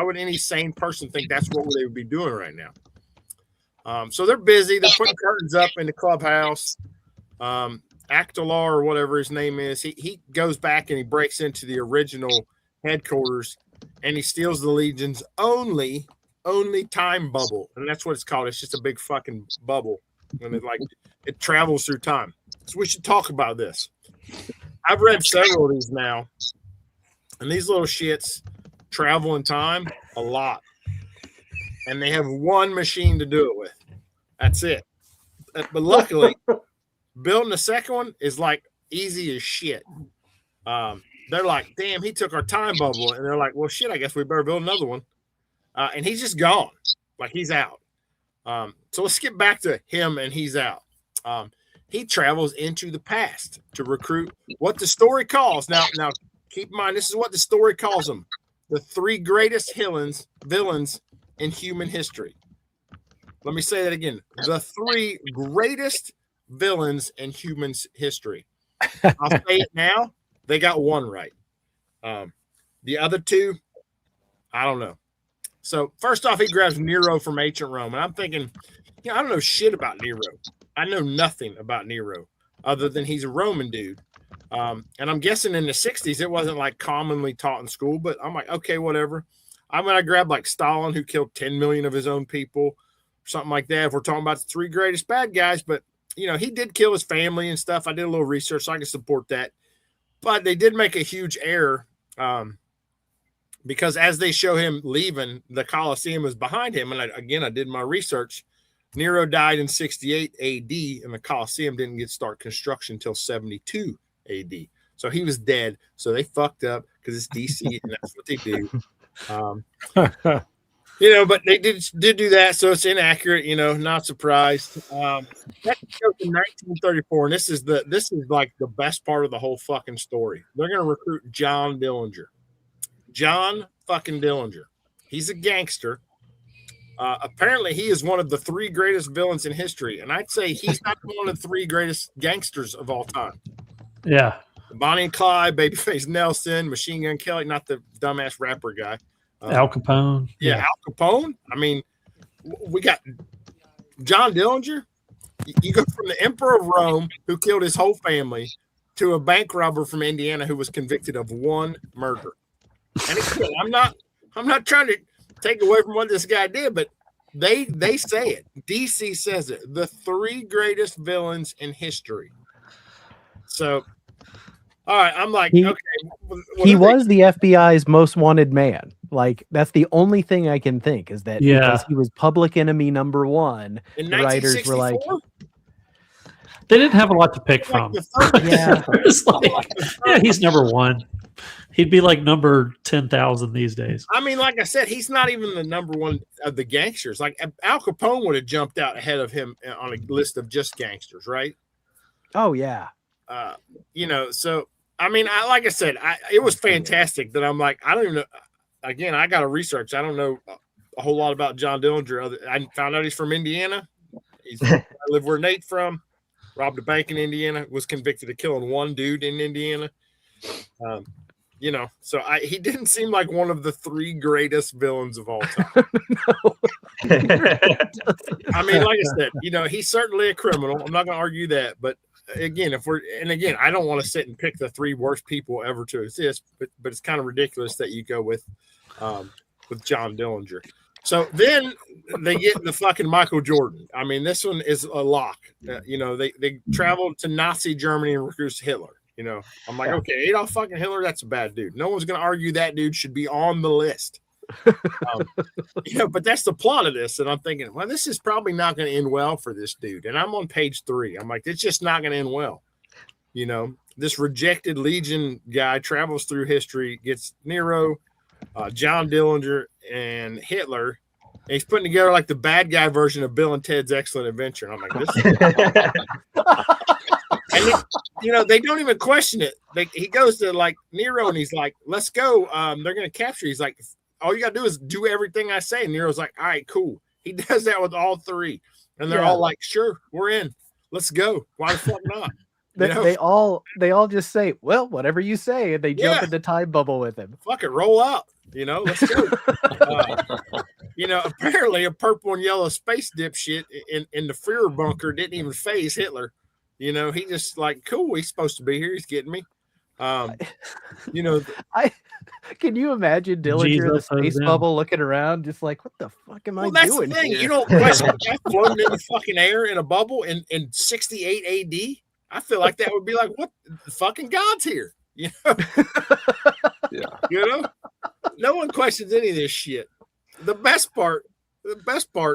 would any sane person think that's what they would be doing right now? So they're busy. They're putting curtains up in the clubhouse. Actalar, or whatever his name is, he goes back and he breaks into the original headquarters, and he steals the Legion's only time bubble, and that's what it's called. It's just a big fucking bubble, and it travels through time. So we should talk about this. I've read several of these now, and these little shits travel in time a lot, and they have one machine to do it with. That's it. But luckily, building the second one is like easy as shit. They're like, damn, he took our time bubble. And they're like, well, shit, I guess we better build another one. And he's just gone. Like, he's out. So let's get back to him, and he's out. He travels into the past to recruit what the story calls. Now, keep in mind, this is what the story calls them. The 3 greatest villains in human history. Let me say that again. The 3 greatest villains in human history. I'll say it now. They got one right. The other 2, I don't know. So first off, he grabs Nero from ancient Rome, and I'm thinking, I don't know shit about Nero. I know nothing about Nero other than he's a Roman dude. And I'm guessing in the 60s it wasn't like commonly taught in school, but I'm like, okay, whatever. I'm gonna grab like Stalin, who killed 10 million of his own people, something like that. If we're talking about the 3 greatest bad guys, but he did kill his family and stuff. I did a little research, so I can support that. But they did make a huge error because as they show him leaving, the Colosseum is behind him. And I did my research. Nero died in 68 AD, and the Colosseum didn't get start construction until 72 AD. So he was dead. So they fucked up because it's DC, and that's what they do. But they did do that, so it's inaccurate. Not surprised. That goes in 1934, and this is like the best part of the whole fucking story. They're gonna recruit John Dillinger. John fucking Dillinger. He's a gangster. Apparently, he is one of the 3 greatest villains in history, and I'd say he's not one of the 3 greatest gangsters of all time. Yeah, Bonnie and Clyde, Babyface Nelson, Machine Gun Kelly, not the dumbass rapper guy. Al Capone. Yeah, Al Capone. I mean, we got John Dillinger. You go from the Emperor of Rome, who killed his whole family, to a bank robber from Indiana who was convicted of 1 murder. And again, I'm not trying to take away from what this guy did, but they say it. DC says it. The 3 greatest villains in history. So, all right, I'm like, okay. He was the FBI's most wanted man. Like that's the only thing I can think is that because he was public enemy number 1, the writers were like, they didn't have a lot to pick from. Yeah. It's like, yeah, he's number 1. He'd be like number 10,000 these days. I mean, like I said, he's not even the number 1 of the gangsters. Like Al Capone would have jumped out ahead of him on a list of just gangsters, right? Oh yeah. You know, so I mean, like I said, it was fantastic that I'm like, I don't even know. Again, I got to research. I don't know a whole lot about John Dillinger. I found out he's from Indiana. I live where Nate's from. Robbed a bank in Indiana. Was convicted of killing one dude in Indiana. You know, so he didn't seem like one of the 3 greatest villains of all time. I mean, like I said, you know, he's certainly a criminal. I'm not going to argue that, but again, I don't want to sit and pick the 3 worst people ever to exist, but it's kind of ridiculous that you go with John Dillinger. So then they get the fucking Michael Jordan. I mean, this one is a lock. You know, they traveled to Nazi Germany and recruited Hitler. You know, I'm like, okay, Adolf fucking Hitler, that's a bad dude. No one's going to argue that dude should be on the list. You know, but that's the plot of this. And I'm thinking, well, this is probably not going to end well for this dude. And I'm on page 3. I'm like, it's just not going to end well. You know, this rejected Legion guy travels through history, gets Nero, John Dillinger, and Hitler. And he's putting together like the bad guy version of Bill and Ted's Excellent Adventure. And I'm like, this is and you know, they don't even question it. He goes to like Nero and he's like, let's go. They're going to capture you. He's like, all you got to do is do everything I say. And Nero's like, all right, cool. He does that with all 3. And they're all like, sure, we're in. Let's go. Why the fuck not? They all just say, well, whatever you say. And they jump in the time bubble with him. Fuck it, roll out. You know, let's go. You know, apparently a purple and yellow space dipshit in the Führer bunker didn't even phase Hitler. You know, he just like, cool, he's supposed to be here. He's getting me. You know, can you imagine Dillinger in the space bubble looking around, just like, what the fuck am I doing? That's the thing. Here? You don't question that floating in the fucking air in a bubble in 68 AD. I feel like that would be like, what the fucking God's here? You know? Yeah. You know? No one questions any of this shit. The best part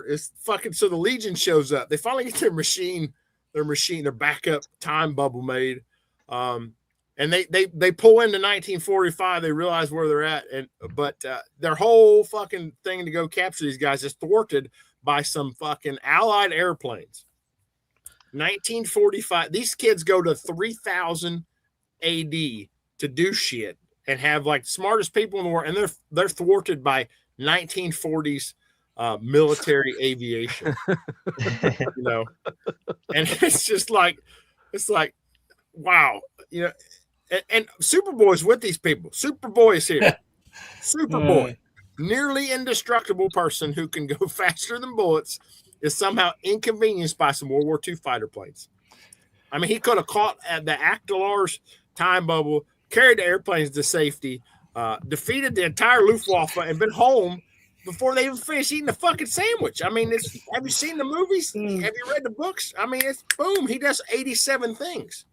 is fucking, so the Legion shows up. They finally get their backup time bubble made. And they pull into 1945. They realize where they're at, but their whole fucking thing to go capture these guys is thwarted by some fucking Allied airplanes. 1945. These kids go to 3000 AD to do shit and have like the smartest people in the world, and they're thwarted by 1940s military aviation. You know, and it's just like, wow, you know. And Superboy's with these people. Superboy is here. Superboy, nearly indestructible person who can go faster than bullets, is somehow inconvenienced by some World War II fighter planes. I mean, he could have caught at the Aktalar's time bubble, carried the airplanes to safety, defeated the entire Luftwaffe, and been home before they even finished eating the fucking sandwich. I mean, have you seen the movies? Have you read the books? I mean, it's boom. He does 87 things.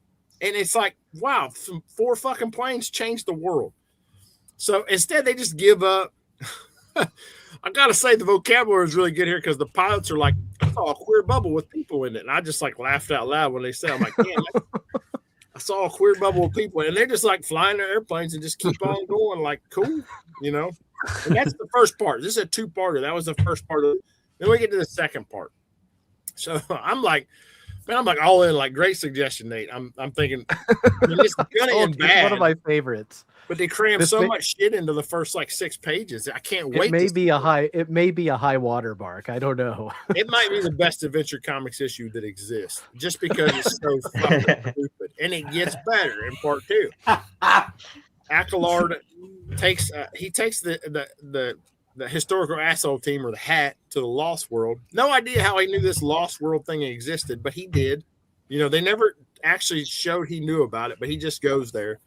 And it's like, wow, 4 fucking planes changed the world. So instead, they just give up. I got to say, the vocabulary is really good here because the pilots are like, I saw a queer bubble with people in it. And I just like laughed out loud when they said, I'm like, damn, I saw a queer bubble with people. And they're just like flying their airplanes and just keep on going like, cool, you know. And that's the first part. This is a 2-parter. That was the first part of it. Then we get to the second part. So I'm like, man, I'm like all in, like, great suggestion, Nate. I'm thinking, it's gonna end bad. One of my favorites. But they cram much shit into the first like 6 pages. I can't wait. It may be a high water mark. I don't know. It might be the best Adventure Comics issue that exists, just because it's so fucking stupid, and it gets better in part 2. Accolard takes the historical asshole team, or the Hat, to the Lost World. No idea how he knew this Lost World thing existed, but he did. You know, they never actually showed he knew about it, but he just goes there.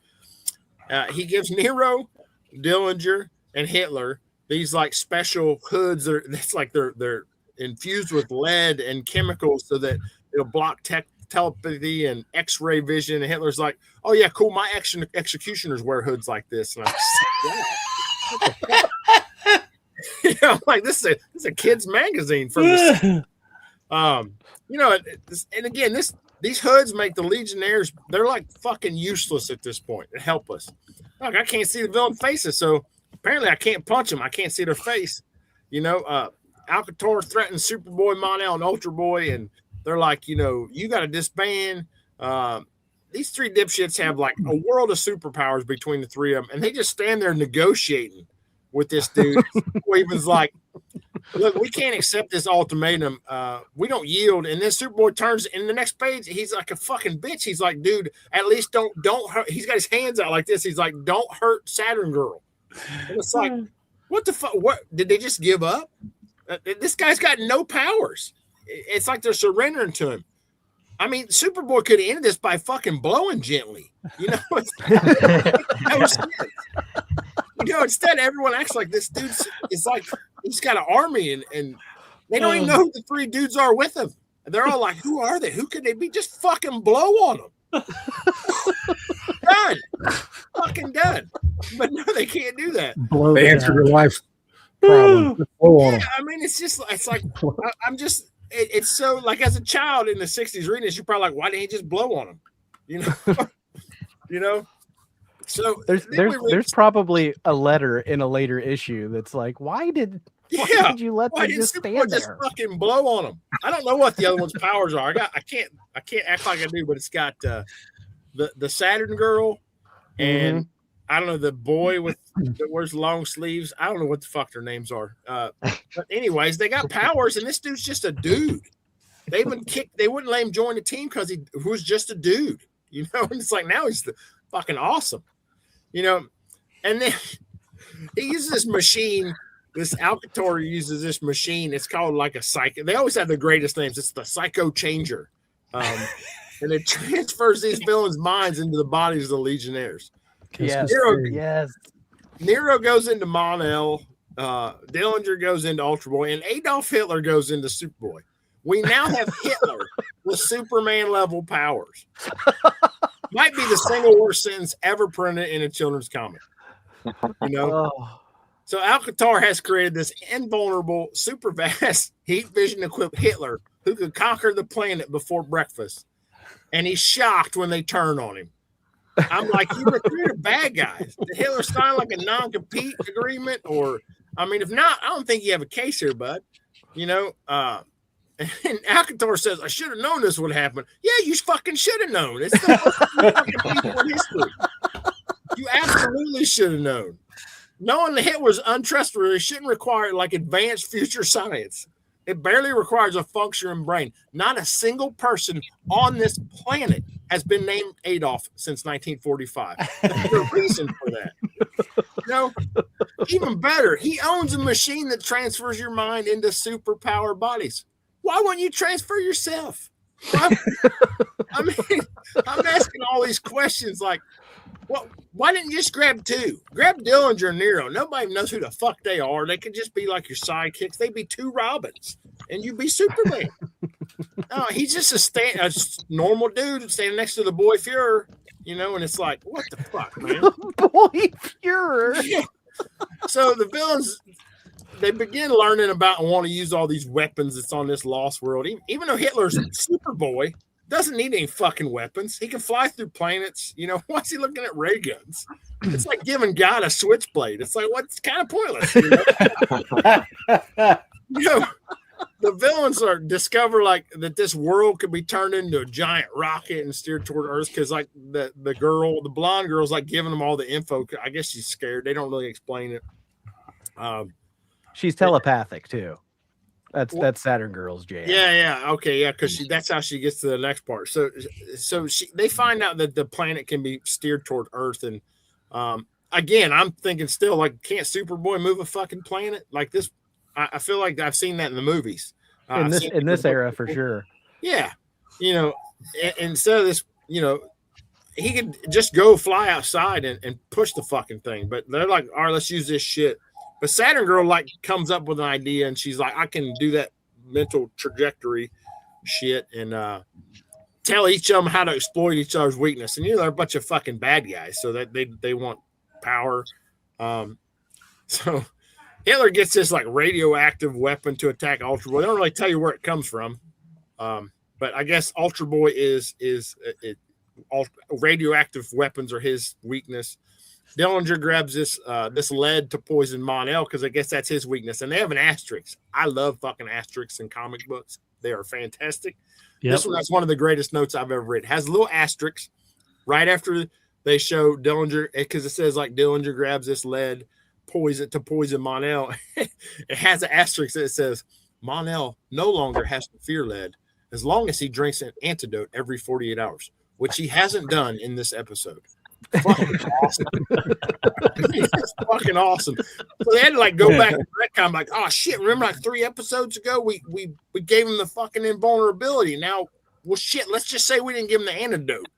He gives Nero, Dillinger, and Hitler these like special hoods. It's like they're infused with lead and chemicals so that it'll block telepathy and X-ray vision. And Hitler's like, "Oh yeah, cool. My executioners wear hoods like this." And I'm like, yeah. You know, like this is a kid's magazine from the you know, and again, these hoods make the Legionnaires, they're like fucking useless at this point. They're helpless. Look, I can't see the villain faces, so apparently I can't punch them. I can't see their face. You know, Alcator threatens Superboy, Mon-El, and Ultra Boy, and they're like, you know, you got to disband. These three dipshits have like a world of superpowers between the three of them, and they just stand there negotiating with this dude. Weaven's like, look, we can't accept this ultimatum. We don't yield. And then Superboy turns in the next page. He's like a fucking bitch. He's like, dude, at least don't hurt. He's got his hands out like this. He's like, don't hurt Saturn Girl. And it's like, what the fuck? What did they just give up? This guy's got no powers. It's like they're surrendering to him. I mean, Superboy could have ended this by fucking blowing gently. You know, you know, instead everyone acts like this dude is like he's got an army and they don't even know who the three dudes are with him. They're all like, who are they? Who could they be? Just fucking blow on them. Done. Fucking done. But no, they can't do that. They answer your life's problem. Blow on them. I mean, it's like I'm just it's so like as a child in the 60s reading this, you're probably like, why didn't he just blow on him? You know, you know. So there's probably a letter in a later issue that's like, why did you let them just stand there? Just fucking blow on them. I don't know what the other one's powers are. I can't act like I do, but it's got the Saturn Girl and I don't know, the boy that wears long sleeves. I don't know what the fuck their names are. But anyways, they got powers, and this dude's just a dude. They wouldn't let him join the team because he was just a dude. You know, and it's like now he's fucking awesome. You know, and then he uses this machine. This Alcator uses this machine. It's called like a psycho. They always have the greatest names. It's the Psycho Changer. And it transfers these villains' minds into the bodies of the Legionnaires. Yes. Nero goes into Mon-El. Dillinger goes into Ultra Boy, and Adolf Hitler goes into Superboy. We now have Hitler with Superman level powers. Might be the single worst sentence ever printed in a children's comic. You know? So Alcatar has created this invulnerable, super vast heat vision equipped Hitler who could conquer the planet before breakfast. And he's shocked when they turn on him. I'm like, you recruited bad guys. Did Hitler sign like a non-compete agreement? Or, I mean, if not, I don't think you have a case here, bud. You know, and Alcator says, I should have known this would happen. Yeah, you fucking should have known. It's the fucking people in history. You absolutely should have known. Knowing the Hitler's untrustworthy shouldn't require like advanced future science. It barely requires a functioning brain. Not a single person on this planet has been named Adolf since 1945. There's a reason for that. You know, even better, he owns a machine that transfers your mind into superpower bodies. Why wouldn't you transfer yourself? I mean, I'm asking all these questions like, well, why didn't you just grab two? Grab Dillinger and Nero. Nobody knows who the fuck they are. They could just be like your sidekicks. They'd be two Robins, and you'd be Superman. No, he's just a normal dude standing next to the Boy Fuhrer, you know, and it's like, what the fuck, man? Boy Fuhrer. Yeah. So the villains, they begin learning about and want to use all these weapons that's on this lost world. Even though Hitler's Superboy, doesn't need any fucking weapons. He can fly through planets. You know, why's he looking at ray guns? It's like giving God a switchblade. It's like, what's kind of pointless. You know? You know, the villains discover like that this world could be turned into a giant rocket and steered toward Earth because like the blonde girl's like giving them all the info. I guess she's scared. They don't really explain it. She's telepathic too. That's Saturn Girl's jam. Yeah, okay, yeah, because that's how she gets to the next part. So they find out that the planet can be steered toward Earth, and again, I'm thinking still like, can't Superboy move a fucking planet like this? I feel like I've seen that in the movies. In this era, for sure. Yeah, you know, instead of this, you know, he could just go fly outside and push the fucking thing, but they're like, all right, let's use this shit. But Saturn Girl like comes up with an idea, and she's like, I can do that mental trajectory shit and tell each of them how to exploit each other's weakness. And you know, they're a bunch of fucking bad guys, so that they want power. So Hitler gets this like radioactive weapon to attack Ultra Boy. They don't really tell you where it comes from, but I guess Ultra Boy is radioactive weapons are his weakness. Dillinger grabs this lead to poison Mon-El because I guess that's his weakness, and they have an asterisk. I love fucking asterisks in comic books; they are fantastic. Yep. This one, that's one of the greatest notes I've ever read. It has a little asterisk right after they show Dillinger, because it says like Dillinger grabs this lead to poison Mon-El. It has an asterisk that says Mon-El no longer has to fear lead as long as he drinks an antidote every 48 hours, which he hasn't done in this episode. Fucking awesome. It's fucking awesome. So they had to like go back and retcon, like, oh shit, remember like 3 episodes ago we gave him the fucking invulnerability. Now, well shit, let's just say we didn't give him the antidote.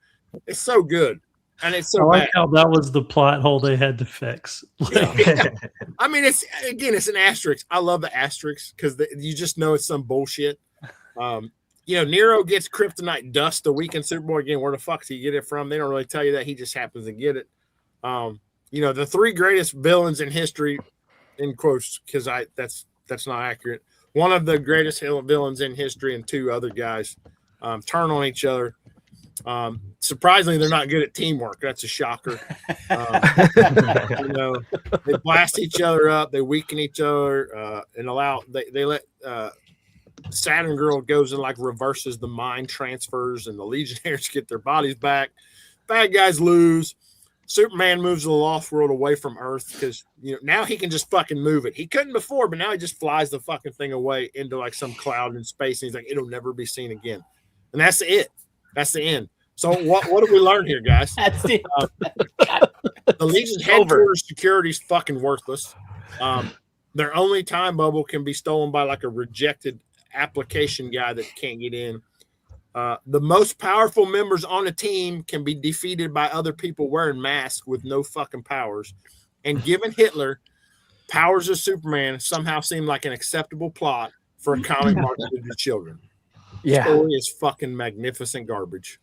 It's so good. And it's so I like bad. how that was the plot hole they had to fix. Yeah. I mean, it's an asterisk. I love the asterisks because you just know it's some bullshit. Nero gets kryptonite dust a week in Superboy again. Where the fuck does he get it from? They don't really tell you that. He just happens to get it. The 3 greatest villains in history, in quotes, because that's not accurate. One of the greatest villains in history and 2 other guys turn on each other. Surprisingly, they're not good at teamwork. That's a shocker. They blast each other up, they weaken each other, and they let Saturn Girl goes and like reverses the mind transfers, and the Legionnaires get their bodies back. Bad guys lose. Superman moves the Lost World away from Earth because now he can just fucking move it. He couldn't before, but now he just flies the fucking thing away into like some cloud in space, and he's like, it'll never be seen again. And that's it. That's the end. So what do we learn here, guys? That's it. The Legion's headquarters security is fucking worthless. Their only time bubble can be stolen by like a rejected application guy that can't get in. The most powerful members on a team can be defeated by other people wearing masks with no fucking powers. And given Hitler, powers of Superman somehow seem like an acceptable plot for a comic marketed to children. Yeah, the story is fucking magnificent garbage.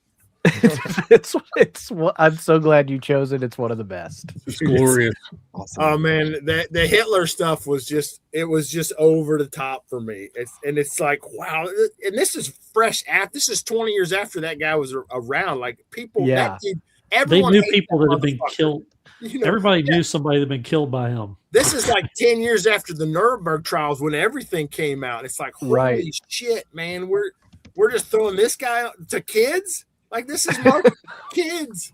I'm so glad you chose it. It's one of the best. It's glorious. Awesome. Oh man, the Hitler stuff was just over the top for me. It's like, wow, and this is fresh this is 20 years after that guy was around. Like people, yeah, they knew people that had been killed. Everybody knew somebody that had been killed by him. This is like 10 years after the Nuremberg trials when everything came out. It's like, holy shit, man, we're just throwing this guy to kids. Like, this is more kids.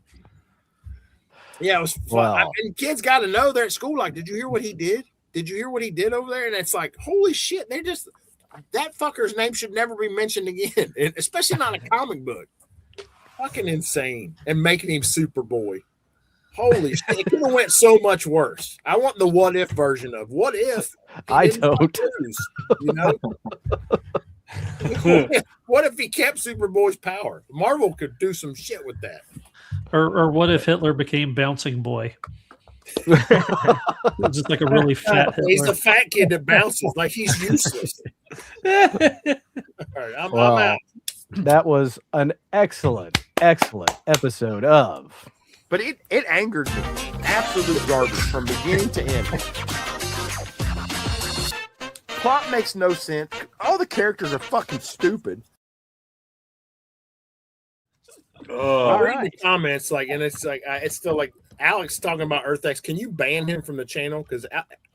Yeah, it was fun. Wow. And kids got to know they're at school. Like, did you hear what he did? Did you hear what he did over there? And it's like, holy shit. That fucker's name should never be mentioned again, especially not in a comic book. Fucking insane. And making him Superboy. Holy shit. It could have went so much worse. I want the what if version of what if. I don't. What if he kept Superboy's power? Marvel could do some shit with that. Or what if Hitler became Bouncing Boy? Just like a really fat Hitler. He's the fat kid that bounces. Like, he's useless. All right, I'm out. That was an excellent episode of... But it angered me. Absolute garbage from beginning to end. Plot makes no sense. All the characters are fucking stupid. I read the comments, it's still like Alex talking about Earth X. Can you ban him from the channel? Because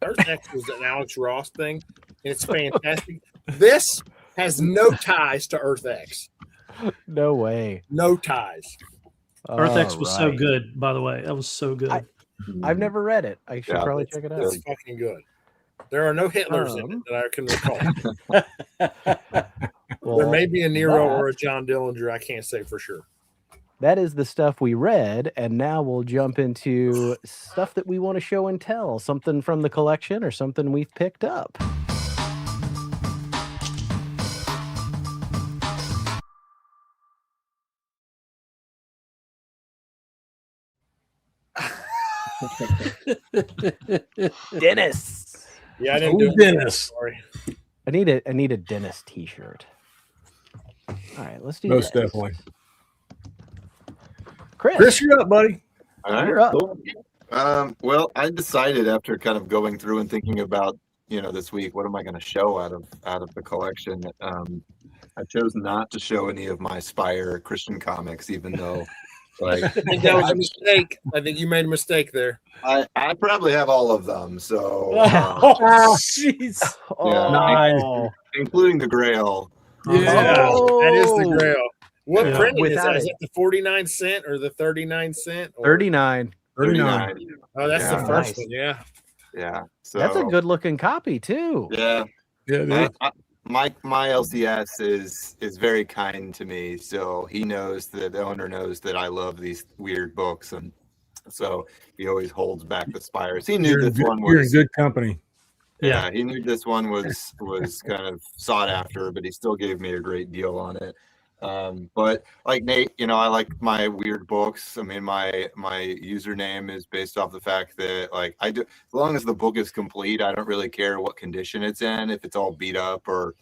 Earth X was an Alex Ross thing, and it's fantastic. This has no ties to Earth X. No way. No ties. Earth X was so good, by the way. That was so good. I've never read it. I should probably check it out. It's fucking good. There are no Hitlers in it that I can recall. Well, there may be a Nero or a John Dillinger. I can't say for sure. That is the stuff we read, and now we'll jump into stuff that we want to show and tell. Something from the collection or something we've picked up. Dennis. Yeah, I didn't do Dennis. Sorry. I need a Dennis t-shirt. All right, let's do Most this. definitely. Chris, you're up, buddy. All right, you're up. cool. Well, I decided after kind of going through and thinking about, this week, what am I going to show out of the collection? I chose not to show any of my Spire Christian comics, even though, like, I think that was a mistake. I think you made a mistake there. I probably have all of them. So, jeez. yeah, Nice. including the Grail. Yeah, Oh. that is the Grail. What printing is Without that? Is it. it the 49 cent or the 39 cent? Or... 39. 39. Oh, that's the Yeah. first Nice. one. Yeah. Yeah. So That's a good looking copy too. Yeah. Yeah, dude. My LCS is very kind to me, so he knows that the owner knows that I love these weird books, and so he always holds back the Spires. He knew You're in this one you're in was good company. yeah, he knew this one was kind of sought after, but he still gave me a great deal on it. But like Nate, I like my weird books. I mean, my username is based off the fact that like I do, as long as the book is complete, I don't really care what condition it's in. If it's all beat up or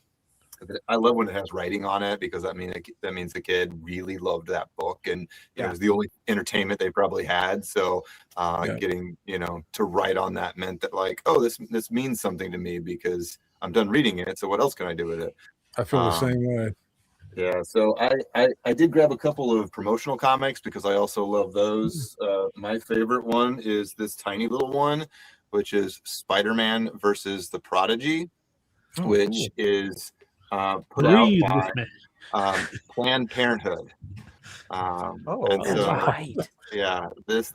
I love when it has writing on it because that means the kid really loved that book and it was the only entertainment they probably had. So getting to write on that meant that like, oh, this means something to me because I'm done reading it. So what else can I do with it? I feel the same way. Yeah, so I did grab a couple of promotional comics because I also love those. My favorite one is this tiny little one, which is Spider-Man versus the Prodigy, which is put Breathe out with by me. Planned Parenthood. And that's so, right. yeah, this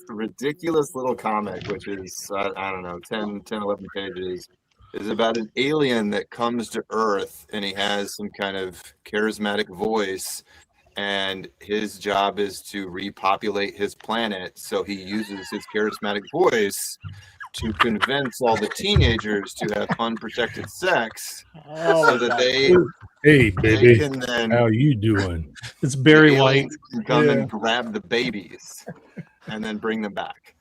ridiculous little comic, which is, I don't know, 10, 11 pages, is about an alien that comes to Earth and he has some kind of charismatic voice and his job is to repopulate his planet. So he uses his charismatic voice to convince all the teenagers to have unprotected sex so that they baby, can then how you doing? It's Barry the White. aliens can come and grab the babies and then bring them back.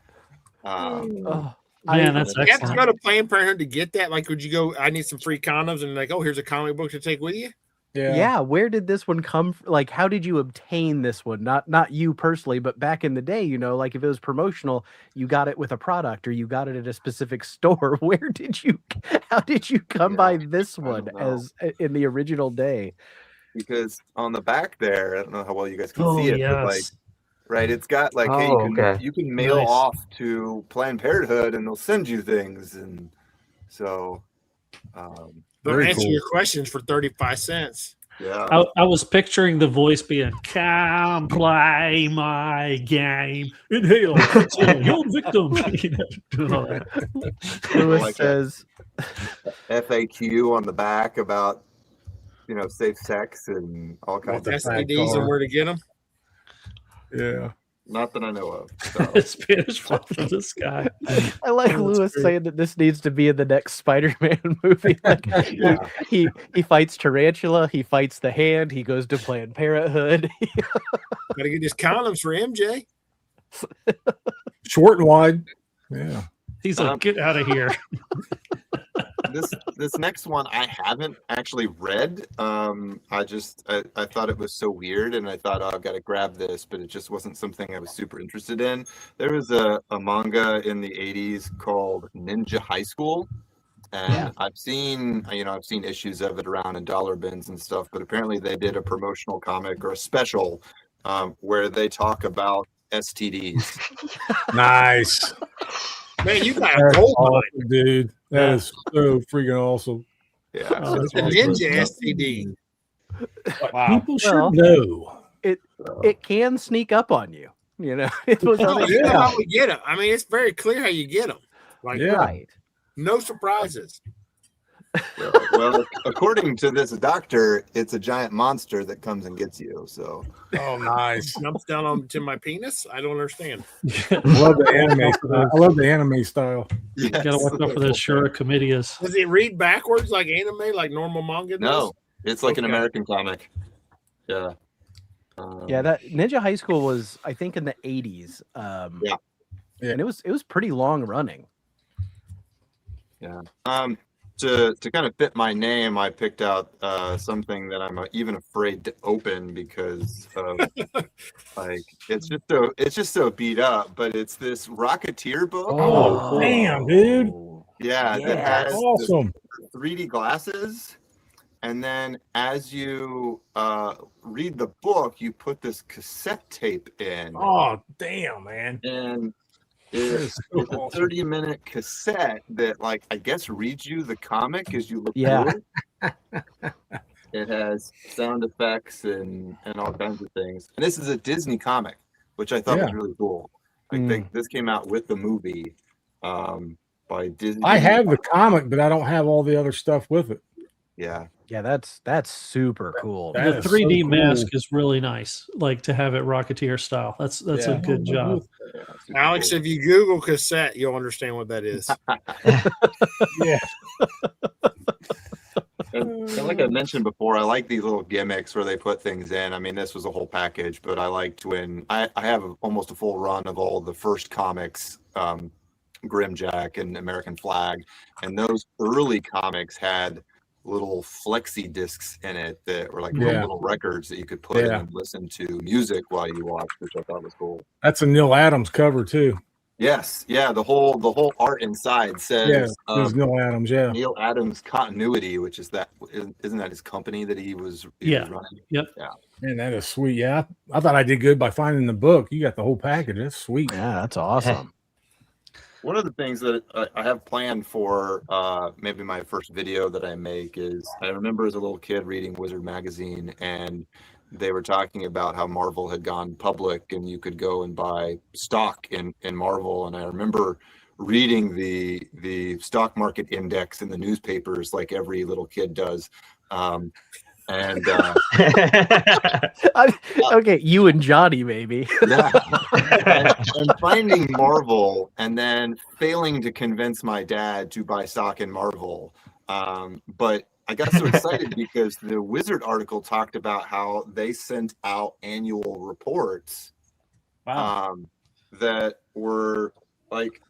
Man, that's You have to excellent. go to Planned Parenthood to get that. Like, would you go? I need some free condoms, and like, oh, here's a comic book to take with you. Yeah. Where did this one come from? Like, how did you obtain this one? Not you personally, but back in the day, like if it was promotional, you got it with a product or you got it at a specific store. How did you come by this one as in the original day? Because on the back there, I don't know how well you guys can see it, but like, yes. right, it's got like, hey, you can mail Nice. off to Planned Parenthood and they'll send you things, and so They'll Very answer cool. your questions for 35 cents. yeah. I was picturing the voice being, "Come play my game, inhale, exhale, your victim." Doing all that. Lewis Like says, FAQ on the back about safe sex and all kinds of STDs and where to get them. Yeah. not that I know of. So. Spanish fly from the sky. I like Lewis saying that this needs to be in the next Spider-Man movie. Like he fights Tarantula, he fights the Hand, he goes to Planned Parenthood. Gotta get his condoms for MJ. Short and wide. Yeah. He's like, get out of here. This next one I haven't actually read. I thought it was so weird, and I thought, oh, I've got to grab this, but it just wasn't something I was super interested in. There was a manga in the 80s called Ninja High School, and I've seen issues of it around in dollar bins and stuff, but apparently they did a promotional comic or a special where they talk about STDs. Nice. Man, you got a That's gold mine. awesome, dude. That is so freaking awesome. Yeah, Oh, It's a ninja STD. Wow. People should Well, know. It can sneak up on you. It was No, you know unexpected. how we get them. I mean, it's very clear how you get them. Like, Yeah. Right. no surprises. well, according to this doctor, it's a giant monster that comes and gets you. So Oh, nice. Jumps down onto my penis. I don't understand. I love the anime style. I love the anime style. yes. Gotta watch out for those Shura comedias. Does it read backwards like anime, like normal manga does? No, it's like an Okay. American comic. Yeah. Yeah, that Ninja High School was, I think, in the 80s. Yeah. And it was pretty long running. Yeah. to kind of fit my name, I picked out something that I'm even afraid to open because of like it's just so beat up. But it's this Rocketeer book. Oh, damn, dude! Yeah, that has awesome 3D glasses, and then as you read the book, you put this cassette tape in. Oh, damn, man! And it's a 30-minute cassette that, like, I guess reads you the comic as you look through it. It has sound effects and all kinds of things. And this is a Disney comic, which I thought was really cool. Like this came out with the movie by Disney. I have the comic, but I don't have all the other stuff with it. Yeah. Yeah, that's super cool. The 3D mask is really nice, like to have it Rocketeer style. That's a good job. Alex, if you Google cassette, you'll understand what that is. Yeah. And like I mentioned before, I like these little gimmicks where they put things in. I mean, this was a whole package, but I liked when I have almost a full run of all the first comics, Grimjack and American Flag, and those early comics had little flexi discs in it that were like little records that you could put in and listen to music while you watched, which I thought was cool. That's a Neil Adams cover too. Yes, yeah. The whole art inside says Neil Adams. Yeah, Neil Adams Continuity, which is isn't that his company that he was running? Yep. Yeah. Man, that is sweet. Yeah, I thought I did good by finding the book. You got the whole package. That's sweet. Yeah, that's awesome. One of the things that I have planned for maybe my first video that I make is I remember as a little kid reading Wizard magazine, and they were talking about how Marvel had gone public and you could go and buy stock in Marvel. And I remember reading the stock market index in the newspapers like every little kid does. Okay, you and Johnny maybe. Yeah. and finding Marvel and then failing to convince my dad to buy stock in Marvel. But I got so excited because the Wizard article talked about how they sent out annual reports that were like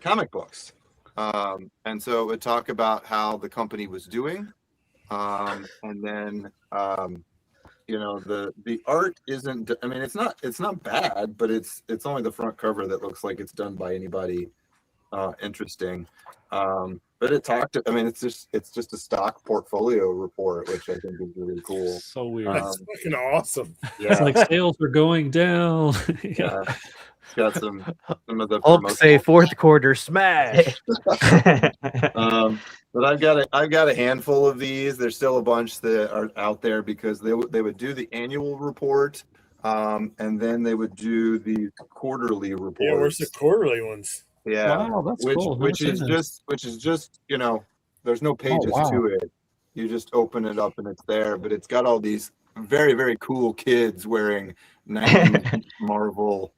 comic books. And so it would talk about how the company was doing. And then the art isn't, I mean, it's not bad, but it's only the front cover that looks like it's done by anybody interesting. But it talked, I mean, it's just a stock portfolio report, which I think is really cool. So weird. That's fucking awesome. Yeah. It's like sales are going down. Yeah. It's got some of the Hulk say fourth quarter smash. But I've got a handful of these. There's still a bunch that are out there because they would do the annual report, and then they would do the quarterly reports. Yeah, where's the quarterly ones? Yeah, wow, that's cool. Which is just there's no pages to it. You just open it up and it's there. But it's got all these very, very cool kids wearing 90s Marvel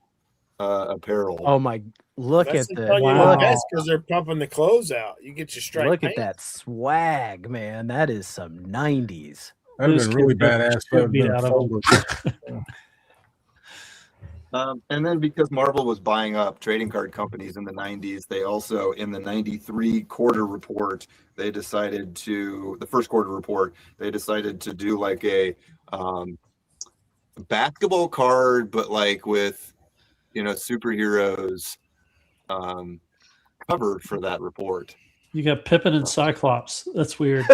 apparel. Oh my! Look That's at that! Wow. Because they're pumping the clothes out. You get your striped Look pants. at that swag, man. That is some 90s. That'd have been really badass. And then because Marvel was buying up trading card companies in the 90s, they also, in the 93 quarter report, the first quarter report, they decided to do like a basketball card, but like with, superheroes covered for that report. You got Pippin and Cyclops. That's weird.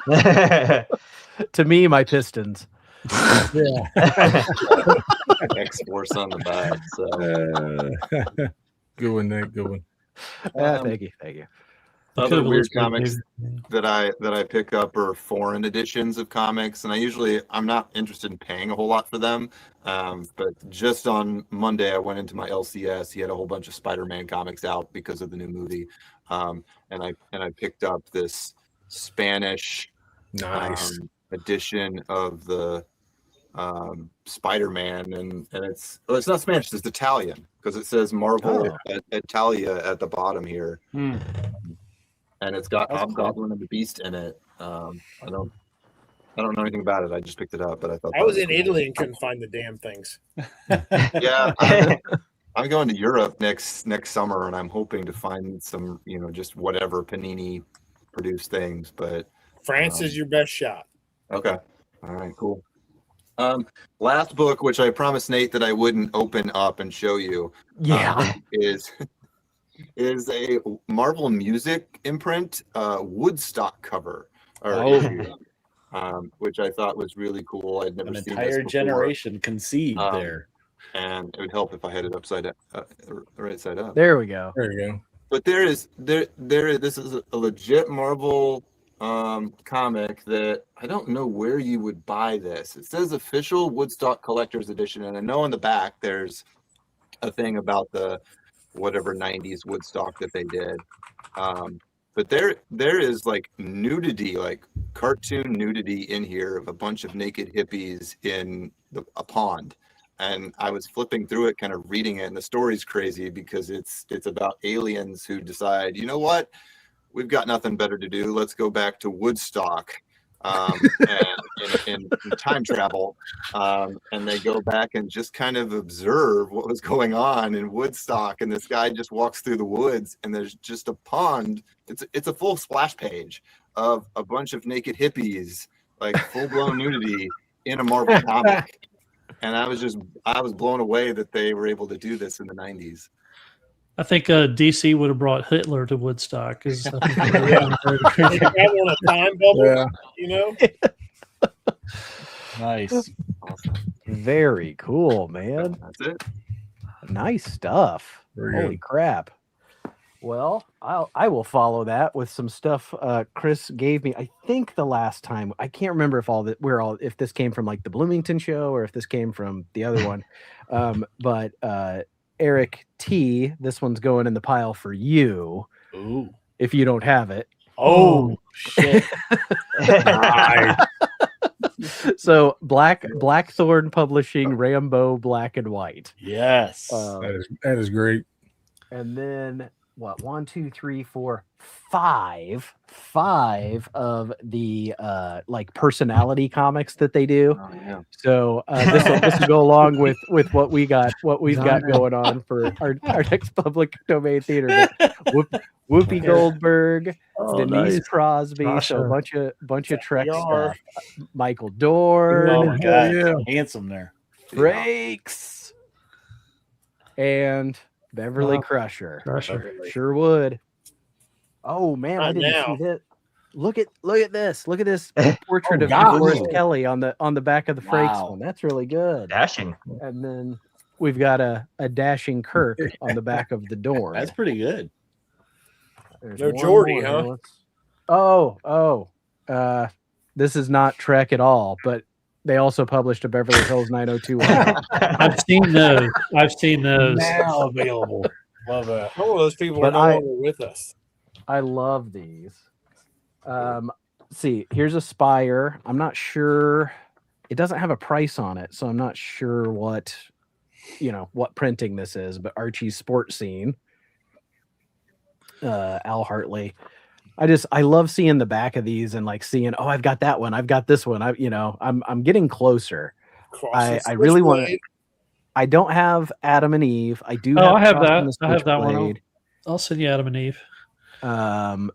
To me, my Pistons. Yeah. X-Force on the back. So. Good one, Nick. Good one. Thank you. Other weird comics that I pick up are foreign editions of comics, and I'm not interested in paying a whole lot for them. But just on Monday, I went into my LCS. He had a whole bunch of Spider-Man comics out because of the new movie, and I picked up this Spanish edition of the Spider-Man, and it's not Spanish, it's Italian because it says Marvel Italia at the bottom here. And it's got Hobgoblin and the Beast in it. I don't know anything about it. I just picked it up, but I thought I was in Italy and couldn't find the damn things. Yeah, I'm going to Europe next summer, and I'm hoping to find some, just whatever Panini produce things, but France is your best shot. Okay. All right, cool. Last book, which I promised Nate that I wouldn't open up and show you, is a Marvel Music imprint Woodstock cover, issue, which I thought was really cool. I'd never seen this entire before. Generation conceived there. And it would help if I had it upside up, right side up. There we go. There you go. But this is a legit Marvel comic that I don't know where you would buy this. It says official Woodstock Collector's Edition, and I know on the back there's a thing about the whatever 90s Woodstock that they did. But there is like nudity, like cartoon nudity in here of a bunch of naked hippies in a pond. And I was flipping through it, kind of reading it, and the story's crazy because it's about aliens who decide, you know what, we've got nothing better to do. Let's go back to Woodstock and time travel. And they go back and just kind of observe what was going on in Woodstock. And this guy just walks through the woods, and there's just a pond. It's a full splash page of a bunch of naked hippies, like full-blown nudity in a Marvel comic. And I was blown away that they were able to do this in the 90s. I think DC would have brought Hitler to Woodstock. They got on a time bubble, you know? Nice. Awesome. Very cool, man. That's it. Nice stuff. Very Holy good. crap. Well, I will follow that with some stuff Chris gave me. I think the last time, I can't remember if this came from like the Bloomington show or if this came from the other one. But Eric T, this one's going in the pile for you. Ooh. If you don't have it. Oh shit. So Blackthorn Publishing, Rambo Black and White. Yes. That is great. And then what? 1, 2, 3, 4, 5 of the like personality comics that they do. Oh, yeah. So this will go along with what we've got going on for our next public domain theater. Whoopi Goldberg, Denise Crosby, so a bunch of Trek stuff. Michael Dorn, Oh my god, handsome there. Frakes, and Beverly Crusher. Sure would. Oh man, I didn't see that. Look at this. Look at this portrait of Forrest Kelly on the back of the Frakes one. That's really good. Dashing. And then we've got a dashing Kirk on the back of the Dorn. That's pretty good. There's No one Geordie, more. huh? This is not Trek at all, but they also published a Beverly Hills 90210. I've seen those. Now available. Love that. Some of those people But are no longer with us. I love these. See, here's a Spire. I'm not sure. It doesn't have a price on it, so I'm not sure what printing this is, but Archie's Sport Scene. Al Hartley. I love seeing the back of these and like seeing, oh, I've got that one, I've got this one. I'm getting closer. I really want to. I don't have Adam and Eve. I do. I have that. I have that one. I'll send you Adam and Eve. I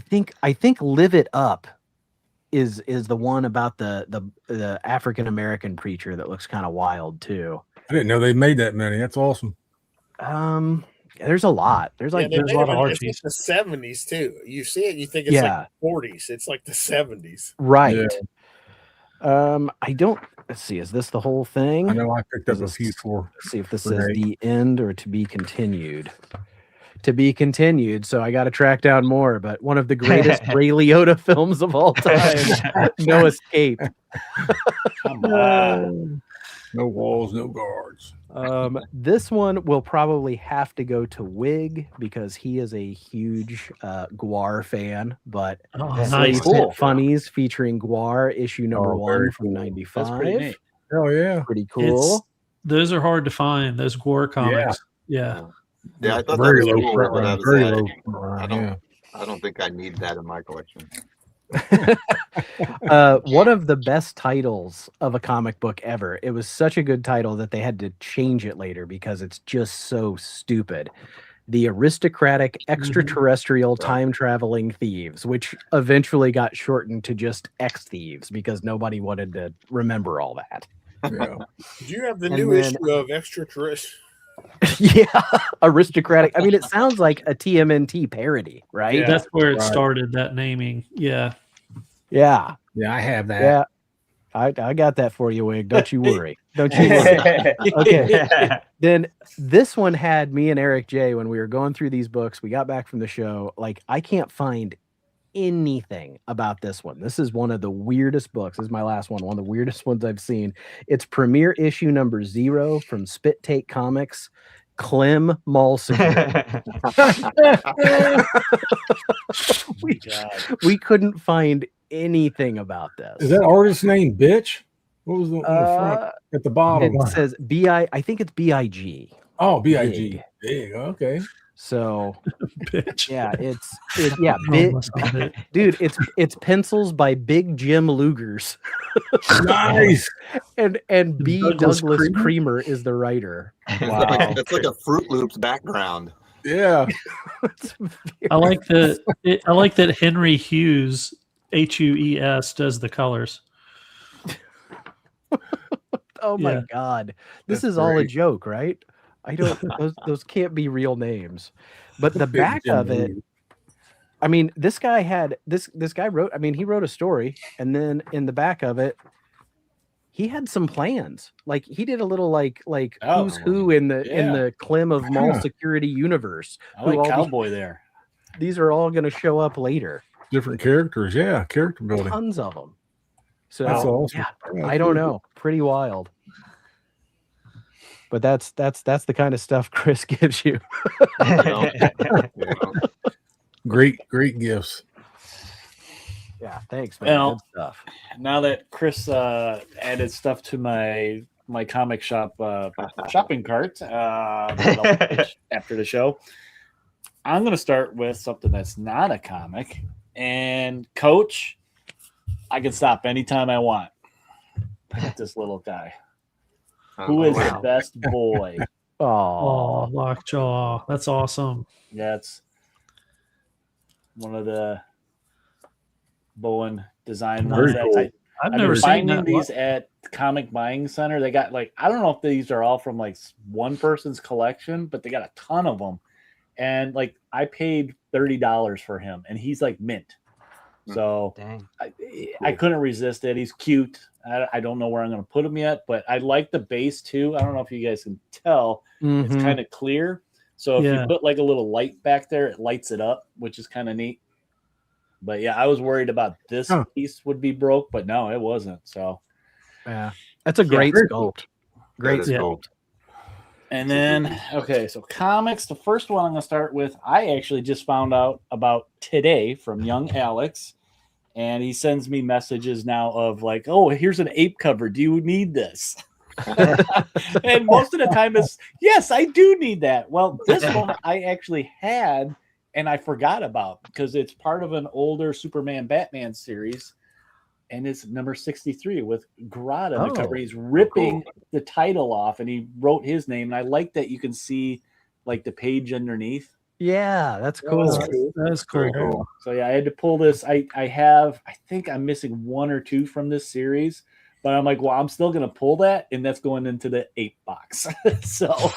think Live It Up is the one about the African American preacher that looks kind of wild too. I didn't know they made that many. That's awesome. There's a lot. There's a lot of Archies. It's the 70s too. You see it, you think it's like the 40s. It's like the 70s. Right. Yeah. I don't. Let's see. Is this the whole thing? I know I picked up a few for. See if this says the end or to be continued. To be continued. So I got to track down more. But one of the greatest Ray Liotta films of all time. No Escape. Come on. No walls, no guards. This one will probably have to go to Wig because he is a huge Gwar fan. But nice. Funnies featuring Gwar, issue number 1 from '95. That's pretty neat. Oh yeah, pretty cool. Those are hard to find. Those Gwar comics. Yeah. Yeah, I thought very that was low cool, front but line, I very was low like, front line, I don't think I need that in my collection. One of the best titles of a comic book ever. It was such a good title that they had to change it later because it's just so stupid. the aristocratic extraterrestrial time traveling thieves, which eventually got shortened to just X Thieves because nobody wanted to remember all that. Yeah. Do you have the And new then- issue of Extraterrestrial? Yeah, aristocratic. I mean, it sounds like a TMNT parody, right? Yeah, that's where it Right. started. That naming. Yeah. Yeah, Yeah, I have that. yeah. I got that for you, Wig. Don't you worry. Don't you worry. Okay. Then this one had me and Eric J when we were going through these books. We got back from the show. Like, I can't find anything about this one. This is one of the weirdest books. This is my last one. One of the weirdest ones I've seen. It's premiere issue number 0 from Spit Take Comics. Clem Mall Security. we couldn't find anything about this. Is that artist's name, bitch? What was the, on the front at the bottom? It says BI. I think it's BIG. Oh, BIG. Big. Okay. So, Bitch. yeah, yeah, big, dude. It's pencils by Big Jim Lugers. Nice. and B. Douglas Douglas Creamer? Creamer is the writer. Wow. It's like a Fruit Loops background. Yeah. I like that. I like that Henry Hughes, Hues, does the colors. Oh my Yeah. God, this That's is all a great. joke, right? I don't. Those can't be real names. But the Big back Jim of it. Lee. I mean, this guy had this guy wrote. I mean, he wrote a story, and then in the back of it, he had some plans. Like he did a little like Oh, who's who in the yeah. Clem of Mall Huh. Security universe. I who like all the- Cowboy there. These are all going to show up later. Different characters. Yeah. Character building. Tons of them. So That's awesome. yeah, Yeah, I don't cool. know. Pretty wild. But that's the kind of stuff Chris gives you. Great gifts. Yeah, thanks, man. Well, Good stuff. Now that Chris added stuff to my comic shop shopping cart that I'll pitch after the show, I'm going to start with something that's not a comic. And Coach, I can stop anytime I want. Look at this little guy. Who is the best boy? Oh, Oh, Lockjaw. That's awesome. That's one of the Bowen design Very ones. That cool. I've I've never been seen finding that. these at Comic Buying Center. They got like, I don't know if these are all from like one person's collection, but they got a ton of them. And like I paid $30 for him, and he's like mint. So Dang. I couldn't resist it. He's cute. I don't know where I'm going to put him yet, but I like the base too. I don't know if you guys can tell. It's Mhm. kind of clear. So if Yeah. you put like a little light back there, it lights it up, which is kind of neat. But yeah, I was worried about this Huh. piece would be broke, but no, it wasn't. So, Yeah, that's a great very cool. sculpt. Great Yeah. sculpt. and then, okay, so comics, the first one I'm going to start with, I actually just found out about today from young Alex. And he sends me messages now of like, oh, here's an ape cover. Do you need this? And most of the time it's, yes, I do need that. Well, this one I actually had and I forgot about because it's part of an older Superman Batman series. And it's number 63 with Grodd on the cover. Oh, He's ripping the title off and he wrote his name. And I like that you can see like the page underneath. Yeah, that's cool. That's cool. Very cool. So yeah, I had to pull this. I think I'm missing 1 or 2 from this series, but I'm like, well, I'm still gonna pull that, and that's going into the 8 box. So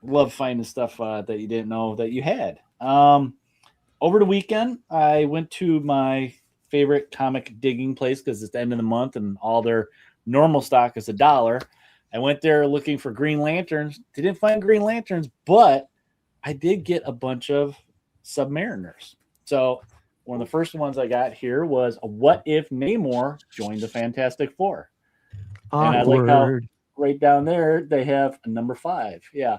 love finding stuff that you didn't know that you had. Over the weekend, I went to my favorite comic digging place because it's the end of the month and all their normal stock is $1. I went there looking for Green Lanterns. Didn't find Green Lanterns, but I did get a bunch of Submariners. So one of the first ones I got here was a What If Namor joined the Fantastic Four. And I like how Awkward. right down there they have a number 5. Yeah.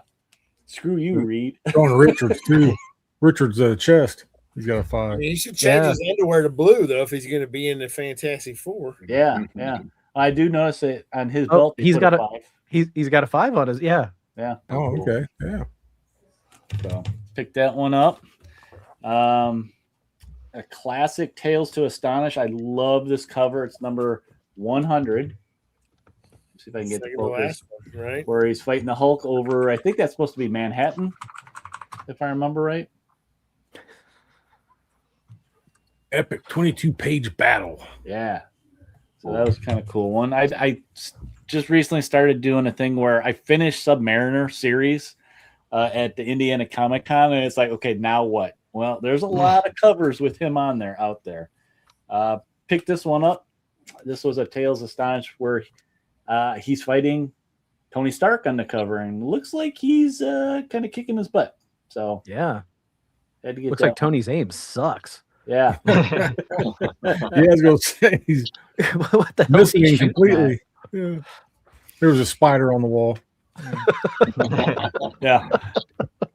Screw you, Reed. Showing Richards too. Richards' chest. He's got a 5. He should change his underwear to blue though if he's going to be in the Fantastic Four. Yeah, yeah. I do notice it on his Oh, belt. they he's put got a a 5. he's got a 5 on his. Yeah. Yeah. Oh, okay. Yeah. So pick that one up. A classic Tales to Astonish. I love this cover. It's number 100. See if I can get the Second to focus. last one, right? Where he's fighting the Hulk over, I think that's supposed to be Manhattan, if I remember right. Epic 22-page battle. Yeah. So that was kind of cool one. I just recently started doing a thing where I finished Submariner series at the Indiana Comic Con, and it's like, okay, now what? Well, there's a lot of covers with him on there out there. Picked this one up. This was a Tales Astonished where he's fighting Tony Stark on the cover, and looks like he's kind of kicking his butt. So yeah, had to get looks like Tony's aim sucks. Yeah. Yeah, I was gonna say he's what the hell missing is he it completely. Yeah. There was a spider on the wall. Yeah.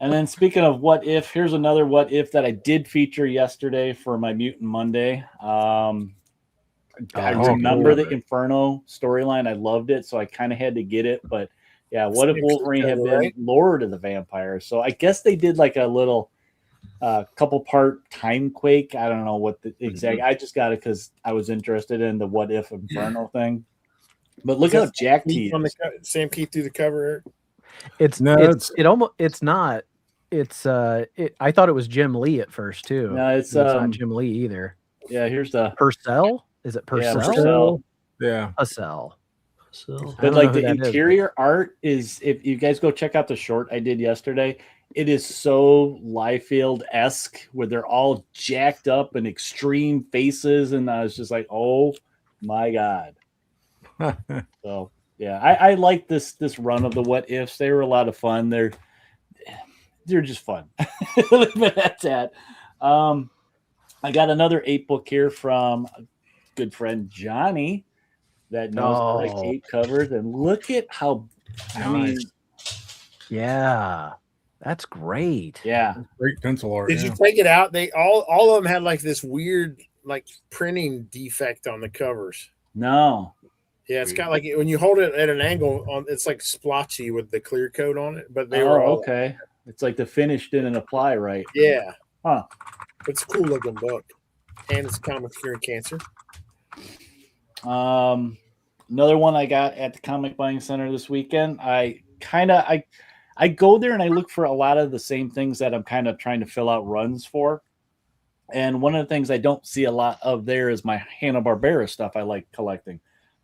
And then speaking of what if, here's another what if that I did feature yesterday for my Mutant Monday. I remember the Inferno storyline. I loved it, so I kind of had to get it. But yeah, what if Wolverine had been Lord of the Vampires? So I guess they did like a little couple part time quake. I don't know what the exact. I just got it because I was interested in the what if Inferno thing. But look how Jack T is. Sam Keith through the cover. It's not. I thought it was Jim Lee at first too. No, it's not Jim Lee either. Yeah, here's the Purcell. Is it Purcell? Yeah, Purcell. Yeah, Purcell. But like the interior art is, if you guys go check out the short I did yesterday, it is so Liefeld-esque where they're all jacked up and extreme faces, and I was just like, oh my god. So yeah, I like this run of the what ifs. They were a lot of fun. They're just fun. That's that. I got another 8-book here from a good friend Johnny that knows I like 8 covers, and look at how I mean, yeah, that's great. Yeah, great pencil art. Did you take it out? They all of them had like this weird like printing defect on the covers. No. Yeah, it's got like when you hold it at an angle on, it's like splotchy with the clear coat on it. But they were all okay. It's like the finish didn't apply right. Yeah. Huh. It's a cool looking book, and it's comic curing cancer. Another one I got at the Comic Buying Center this weekend. I go there and I look for a lot of the same things that I'm kind of trying to fill out runs for. And one of the things I don't see a lot of there is my Hanna-Barbera stuff I like collecting.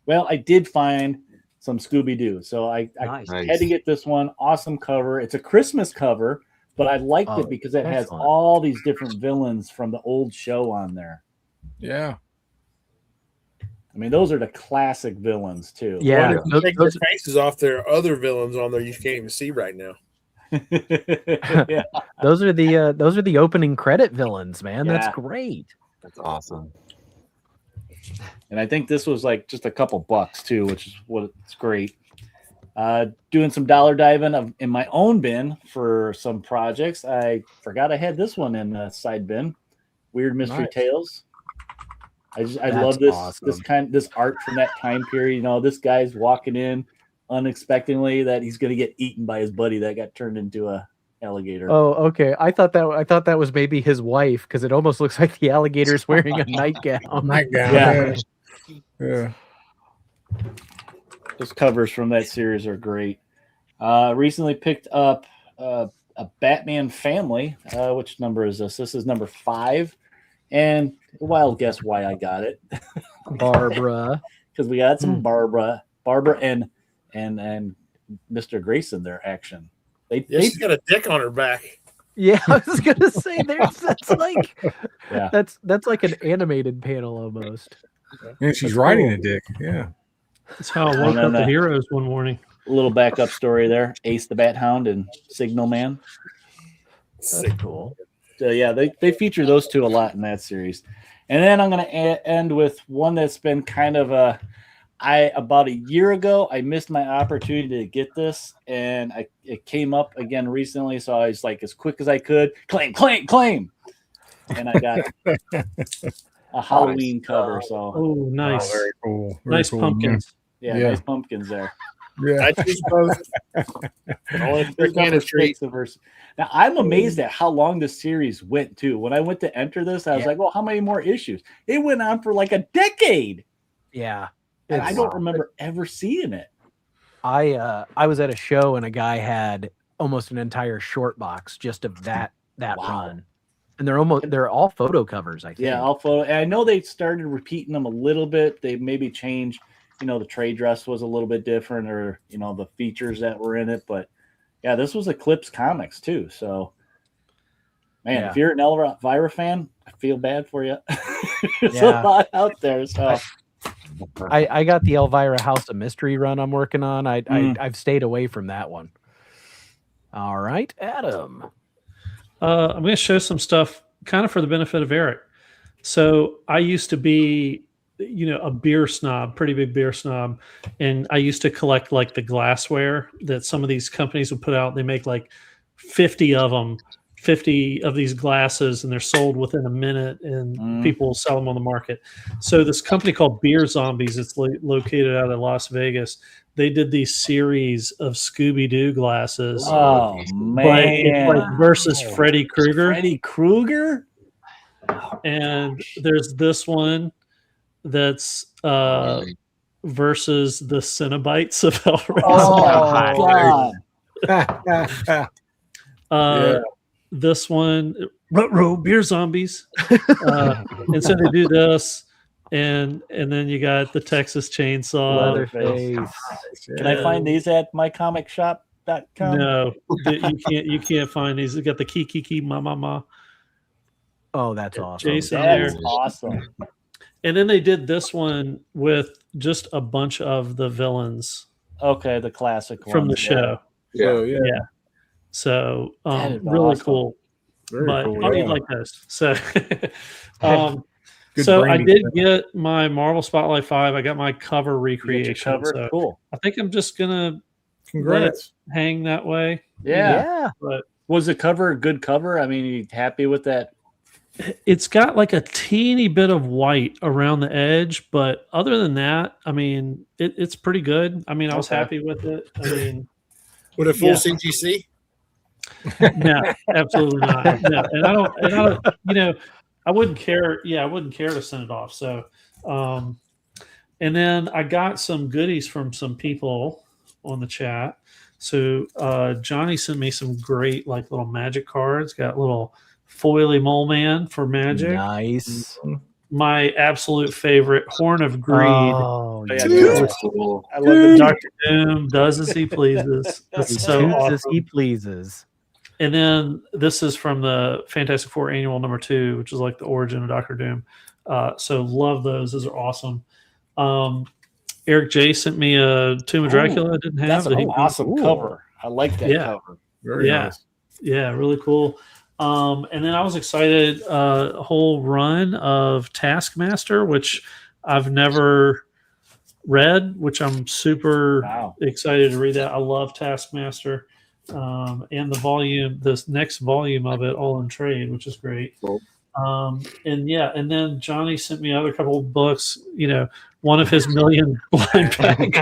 Well, I did find some Scooby-Doo. So I had to get this one. Awesome cover. It's a Christmas cover, but I liked it because it has all these different villains from the old show on there. Yeah. I mean, those are the classic villains, too. Yeah. Take their faces off. There are other villains on there you can't even see right now. Yeah. Those are the opening credit villains, man. Yeah. That's great. That's awesome. And I think this was like just a couple bucks too, which is what's great. Doing some dollar diving in my own bin for some projects. I forgot I had this one in the side bin. Weird Mystery Tales. I love this awesome. this art from that time period. You know, this guy's walking in unexpectedly that he's going to get eaten by his buddy that got turned into a alligator. Oh, okay. I thought that was maybe his wife because it almost looks like the alligator's wearing a nightgown. Yeah. Those covers from that series are great. Recently picked up a Batman Family. Which number is this? This is number 5. And a wild guess why I got it. Barbara. Because we got some Barbara and Mr. Grayson there action. She's got a dick on her back. Yeah, I was gonna say that's like an animated panel almost. And she's riding a dick. Yeah. That's how I woke up the heroes one morning. A little backup story there. Ace the Bat Hound and Signal Man. That's cool. So yeah, they feature those two a lot in that series. And then I'm going to end with one that's been kind of about a year ago, I missed my opportunity to get this, and it came up again recently, so I was like, as quick as I could, claim. And I got a Halloween cover. So nice. Very cool. Nice cool, pumpkins. Yeah, nice pumpkins there. Yeah. I choose both. Now I'm amazed at how long this series went too. When I went to enter this, I was like, well, how many more issues? It went on for like a decade. Yeah. And I don't remember ever seeing it. I was at a show and a guy had almost an entire short box just of that run, and they're all photo covers. I think. Yeah, all photo. And I know they started repeating them a little bit. They maybe changed. The trade dress was a little bit different, or the features that were in it. But yeah, this was Eclipse Comics too. So, man, if you're an Elvira fan, I feel bad for you. There's a lot out there. So. I got the Elvira House of Mystery run I'm working on. I've stayed away from that one. All right, Adam. I'm going to show some stuff kind of for the benefit of Eric. So I used to be, a beer snob, pretty big beer snob. And I used to collect like the glassware that some of these companies would put out. They make like 50 of them, 50 of these glasses, and they're sold within a minute, and people sell them on the market. So this company called Beer Zombies, it's located out of Las Vegas. They did these series of Scooby-Doo glasses. Oh, man. It's like versus Freddy Krueger. Freddy Krueger? And there's this one that's versus the Cenobites of Hellraiser. This one, Beer Zombies. And so they do this, and then you got the Texas Chainsaw. Leatherface. Can I find these at mycomicshop.com? No, you can't find these. You got the Kiki Ma. Oh, that's awesome. Jason That's there. awesome. And then they did this one with just a bunch of the villains. Okay, the classic from ones, the show. Yeah. So That is really awesome. cool. Very But cool, you'd yeah. like those. So Good so I branding. did get my Marvel Spotlight 5. I got my cover You get recreation. your cover? So Cool. I think I'm just gonna Congrats. hang that way. Yeah. But Was the cover a good cover? I mean, you happy with that? it's got like a teeny bit of white around the edge, but other than that, I mean, it's pretty good. I mean, I was Okay. happy with it. I mean, With a full Yeah. CGC? no, absolutely not. No. And I don't, I wouldn't care. Yeah, I wouldn't care to send it off. So, and then I got some goodies from some people on the chat. So, Johnny sent me some great, like, little magic cards, got little foily mole man for magic. Nice. My absolute favorite, Horn of Greed. Oh, Yeah, yeah. dude. Cool. I love the Dr. Doom does as he pleases. That's He so chooses awesome. as he pleases. And then this is from the Fantastic Four Annual #2, which is like the origin of Dr. Doom. So love those. Those are awesome. Eric J sent me a Tomb of Dracula I didn't have. That's that an he- awesome cover. I like that Yeah. cover. Very Yeah. nice. Yeah, really cool. And then I was excited, a whole run of Taskmaster, which I've never read, which I'm super Wow. excited to read that. I love Taskmaster. And this next volume of it, all in trade, which is great. Cool. And then Johnny sent me other couple of books, one of his million blind bag.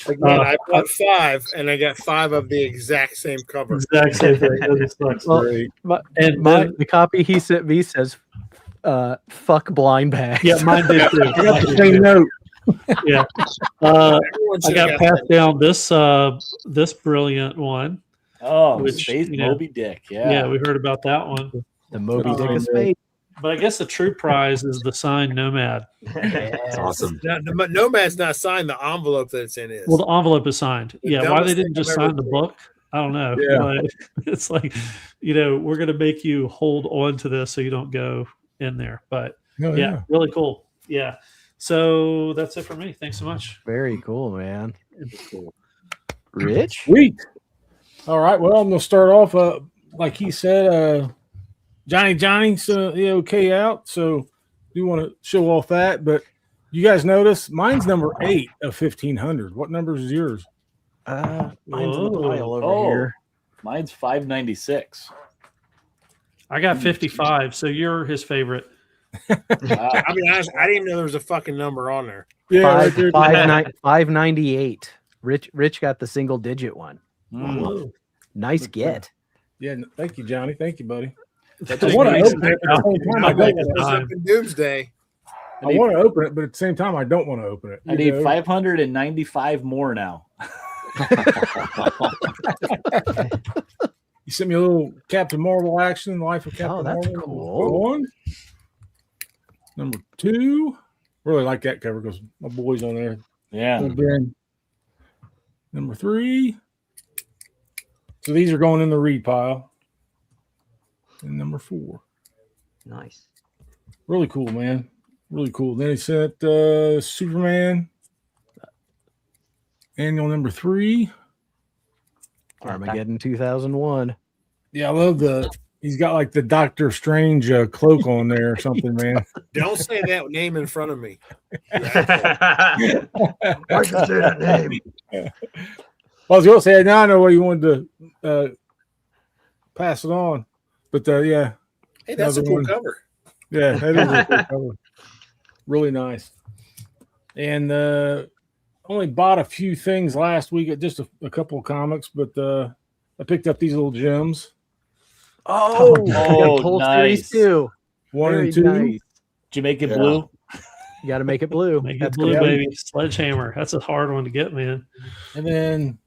Again, I bought 5, and I got 5 of the exact same cover. Exact same thing. That just sucks. Well, Great. And then, the copy he sent me says, "Fuck blind bags." yeah, mine did too. I got the same note. Yeah. Everyone I should got have passed down this brilliant one. Oh, Which, Space Moby Dick. Yeah. Yeah. we heard about that one. The Moby Dick Um, of space. But I guess the true prize is the signed Nomad. That's awesome. Now, Nomad's not signed. The envelope that it's in is. Well, the envelope is signed. The Yeah, why dumbest they didn't thing just I've sign ever the seen. book, I don't know. Yeah. But it's like, we're going to make you hold on to this so you don't go in there. But Oh, yeah, really cool. Yeah. So that's it for me. Thanks so much. Very cool, man. Rich? Sweet. All right. Well, I'm gonna start off. Like he said, Johnny's okay out. So do want to show off that. But you guys notice mine's number 8 of 1,500. What number is yours? Mine's in the Whoa. pile over Oh. here. Mine's 596. I got 55. So you're his favorite. Wow. I'll be honest, I didn't even know there was a fucking number on there. Yeah, right there. 598. Rich got the single digit one. Mm. Whoa. Nice get. Yeah. Thank you, Johnny. Thank you, buddy. That's I just want to amazing. open it at the same time. I I'm got like, it. It's up in Doomsday. I want to open it, but at the same time, I don't want to open it. I need 595 more now. You sent me a little Captain Marvel action, Life of Captain that's Marvel. cool. One. Number 2. Really like that cover because my boy's on there. Yeah. And then number 3. So these are going in the read pile. And number 4. Nice. Really cool, man. Really cool. Then he sent Superman. Annual number 3. Armageddon 2001. Yeah, I love he's got like the Doctor Strange cloak on there or something, man. Don't say that name in front of me. Why did you say that name? I was going to say, now I know why you wanted to pass it on. But yeah. Hey, that's a cool cover. Yeah, that is a cool cover. Really nice. And only bought a few things last week, just a couple of comics, but I picked up these little gems. Oh, whole series nice. too. 1 Very and 2. nice. Did you make it blue? You got to make it blue. Make it That's blue, good. baby. Sledgehammer. That's a hard one to get, man. And then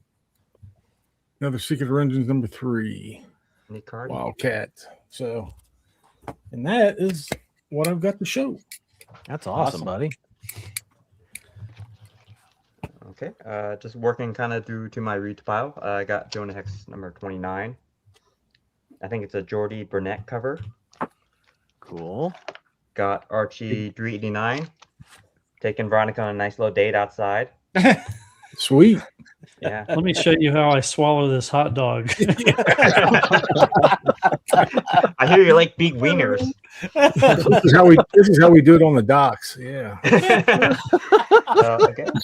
another Secret Origins number 3. Nick card. Wildcat. So, and that is what I've got to show. That's awesome, buddy. Okay, just working kind of through to my read pile. I got Jonah Hex number 29. I think it's a Jordy Burnett cover. Cool. Got Archie 389. Taking Veronica on a nice little date outside. Sweet. Yeah. Let me show you how I swallow this hot dog. I hear you like big wieners. This is how we do it on the docks. Yeah. Okay.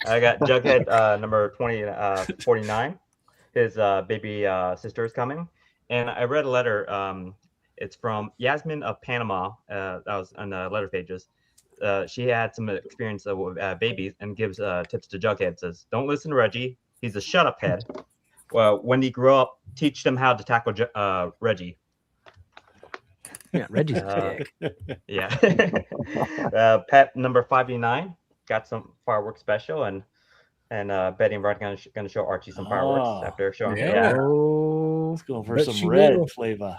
I got Jughead number 49. His baby sister is coming. And I read a letter. It's from Yasmin of Panama. That was on the letter pages. She had some experience with babies and gives tips to Jughead. Says, don't listen to Reggie. He's a shut up head. Well, when he grew up, teach them how to tackle Reggie. Yeah, Reggie's big. Yeah. Pet number 59 got some fireworks special, and Betty and Brad going to show Archie some fireworks after showing him. Yeah. Let's go for some red flavor.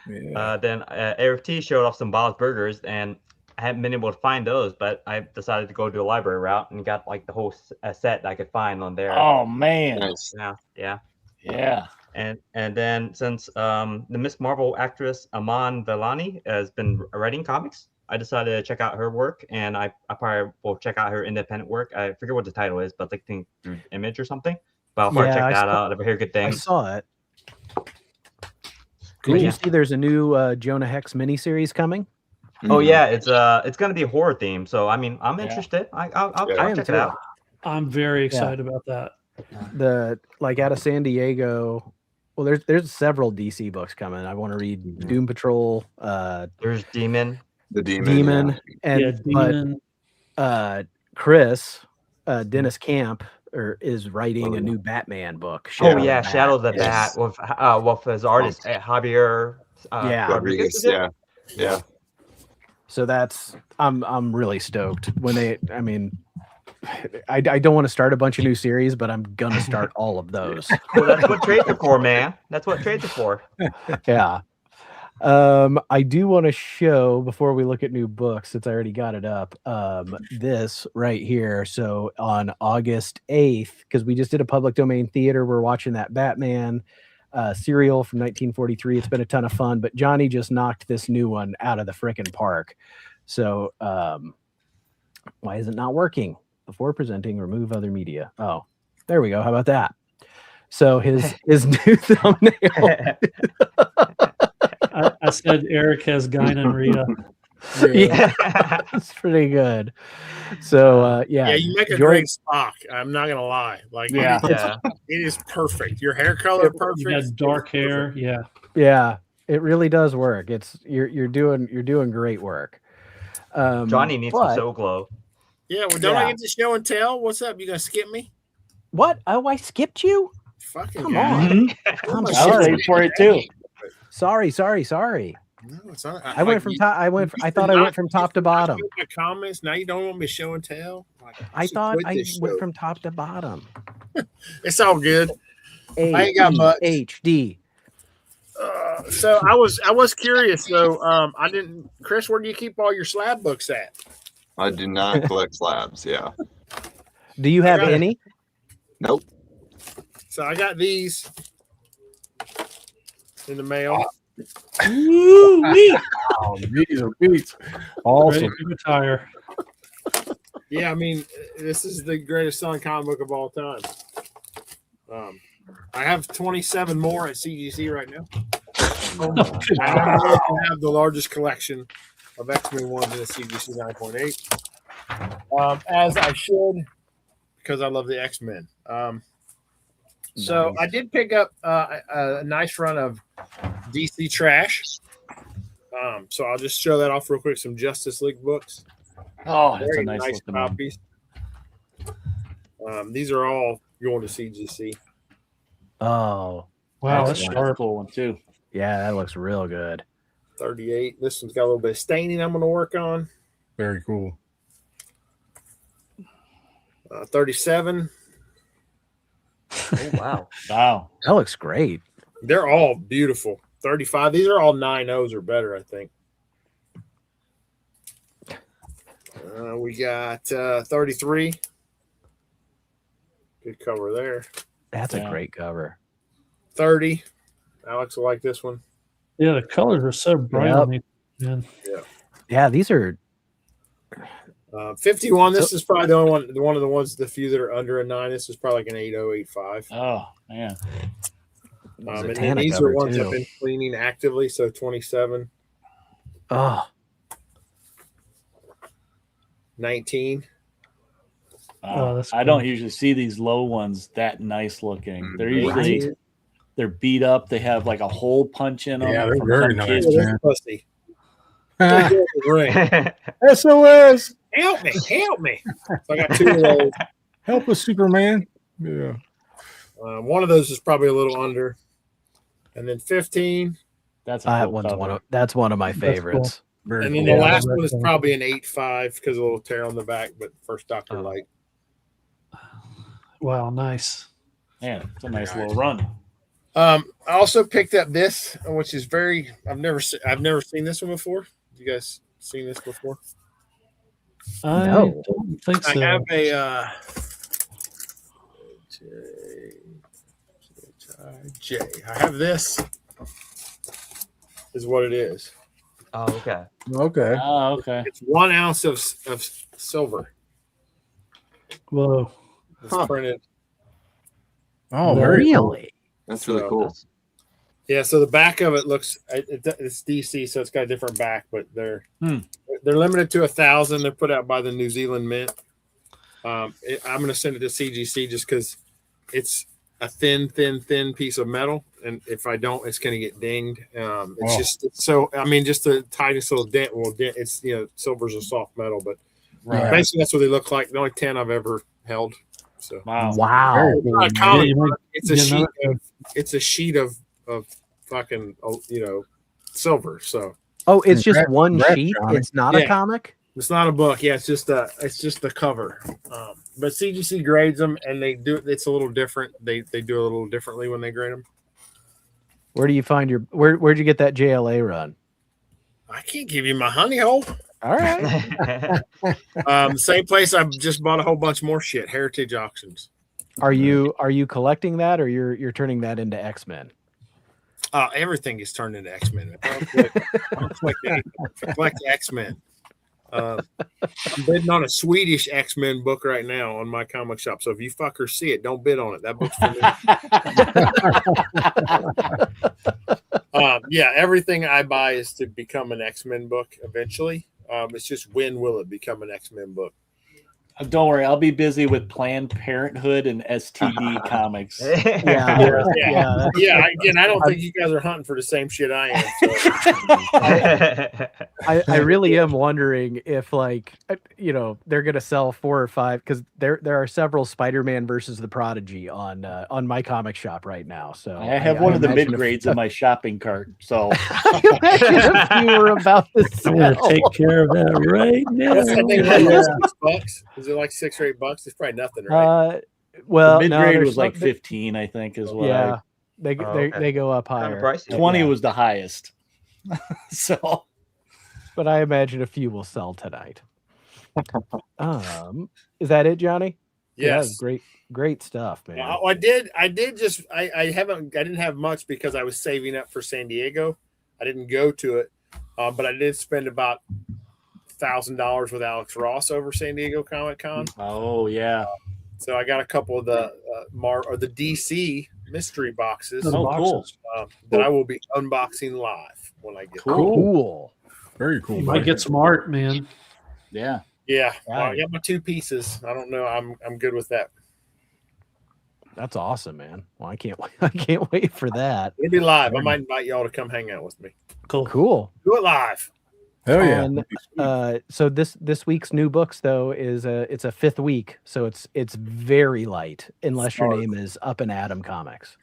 Yeah. Then Eric T showed off some Bob's Burgers, and I haven't been able to find those, but I decided to go to a library route and got like the whole set that I could find on there. Oh man! Nice. Yeah. And then since the Miss Marvel actress Aman Vellani has been writing comics, I decided to check out her work, and I probably will check out her independent work. I forget what the title is, but I think through Image or something. But I'll probably check that out. I've heard good things. I saw it. Cool. Did you see there's a new Jonah Hex miniseries coming? Oh yeah, it's gonna be a horror theme. So I mean, I'm interested. I'll check it out. I'm very excited about that. The out of San Diego. Well, there's several DC books coming. I want to read Doom Patrol. There's Demon. The Demon. And Demon. But Chris Dennis Camp is writing a new Batman book. Shadow the Bat with his artist Javier. Rodriguez. Yeah. So that's I'm really stoked when I don't want to start a bunch of new series, but I'm gonna start all of those. Well, that's what trades are for, man. That's what trades are for. Yeah. I do want to show before we look at new books, since I already got it up. This right here. So on August 8th, because we just did a public domain theater, we're watching that Batman serial from 1943. It's been a ton of fun, but Johnny just knocked this new one out of the frickin' park. So why is it not working? Before presenting, remove other media. Oh, there we go. How about that? So his new thumbnail. I said Eric has gonorrhea. Yeah, that's pretty good. So yeah, you make a great Spock. I'm not gonna lie. It is perfect. Your hair color perfect. You got dark hair. Yeah, it really does work. You're doing great work. Johnny needs some Soul Glow. Yeah, well, don't I get to show and tell? What's up? You gonna skip me? What? Oh, I skipped you? Fucking come on! I was ready for it too. Sorry. No, it's not. I went from top. I thought I went from top to bottom. My comments. Now you don't want me to show and tell. Like, I thought I went from top to bottom. It's all good. I ain't got much. HD. So I was curious though. I didn't. Chris, where do you keep all your slab books at? I do not collect slabs. Yeah. Do you have any? Nope. So I got these in the mail. Oh, these are beats. Awesome. Ready to retire. Yeah, I mean, this is the greatest selling comic book of all time. I have 27 more at CGC right now. I have the largest collection of X-Men ones in the CGC 9.8, as I should, because I love the X-Men. So I did pick up a nice run of DC Trash. So I'll just show that off real quick. Some Justice League books. Oh, that's Very a nice copies. These are all going to CGC. Oh, wow, that's that's a sharp. cool one too. Yeah, that looks real good. 38. This one's got a little bit of staining I'm going to work on. Very cool. 37. Oh, wow. Wow. That looks great. They're all beautiful. 35. These are all 9.0s or better, I think. We got 33. Good cover there. That's a great cover. 30. Alex will like this one. Yeah, the colors are so bright on these, man. Yeah, these are 51. This is probably the only one of the ones, the few that are under a 9. This is probably like an 80, 85. Oh, man. And then these are ones I've been cleaning actively. So 27. Oh. 19. I don't usually see these low ones that nice looking. They're usually they're beat up. They have like a hole punch in them. Yeah, they're very nice, man. Pussy. SOS. Help me. So I got 2 of those. Help us, Superman. Yeah. One of those is probably a little under. And then 15. That's that's one of my favorites. Cool. And then the last one is probably an 8.5 because of a little tear on the back, but first Dr. Light. Wow, nice. Yeah, it's a nice little run. I also picked up this, which is I've never seen this one before. You guys seen this before? I don't think so. I have a J. I have this. Is what it is. Oh, okay. Okay. Oh, okay. It's 1 ounce of silver. Whoa. It's printed. Oh, very cool. That's really cool. Yeah, so the back of it looks it's DC, so it's got a different back, but they're limited to 1,000. They're put out by the New Zealand Mint. I'm going to send it to CGC just because it's a thin piece of metal, and if I don't, it's going to get dinged. Just the tiniest little dent will dent. It's silver's a soft metal, but basically that's what they look like. The only 10 I've ever held. So wow. It's not a comic book. It's a sheet of fucking silver. So it's just one sheet. It's not a comic. It's not a book. Yeah, it's just the cover. But CGC grades them, and they do. It's a little different. They do a little differently when they grade them. Where do you find where'd you get that JLA run? I can't give you my honey hole. All right. Same place I just bought a whole bunch more shit. Heritage Auctions. Are you collecting that, or you're turning that into X-Men? Everything is turned into X-Men. I collect X-Men. I'm bidding on a Swedish X-Men book right now on my comic shop. So if you fuckers see it, don't bid on it. That book's for me. Yeah, everything I buy is to become an X-Men book eventually. It's just when will it become an X-Men book? Don't worry, I'll be busy with Planned Parenthood and STD comics. Yeah. Again, I don't think you guys are hunting for the same shit I am. So. I really am wondering if, like, they're gonna sell 4 or 5 because there are several Spider-Man versus the Prodigy on my comic shop right now. So I have one of the mid grades in my shopping cart. So I imagine if you were about to sell. I'm gonna take care of that right now. I think like $6. Is it like $6 or $8? It's probably nothing, right? Well, mid grade was like something- 15, I think, is what. Yeah, they go up higher. 20 was the highest. So, but I imagine a few will sell tonight. Is that it, Johnny? Yeah, Yes. great stuff, man. Well, I didn't have much because I was saving up for San Diego. I didn't go to it, but I did spend about $1,000 with Alex Ross over San Diego Comic Con. Oh yeah. So I got a couple of the the DC mystery boxes. Oh, cool. That I will be unboxing live when I get Cool. Very cool. You might get some art, man. Yeah. Yeah. Well, I got my 2 pieces. I don't know. I'm good with that. That's awesome, man. Well, I can't wait for that. It'll be live. I might invite y'all to come hang out with me. Cool. Do it live. Hell yeah. And, so this week's new books though is it's a 5th week, so it's very light unless your name is Up and Atom Comics.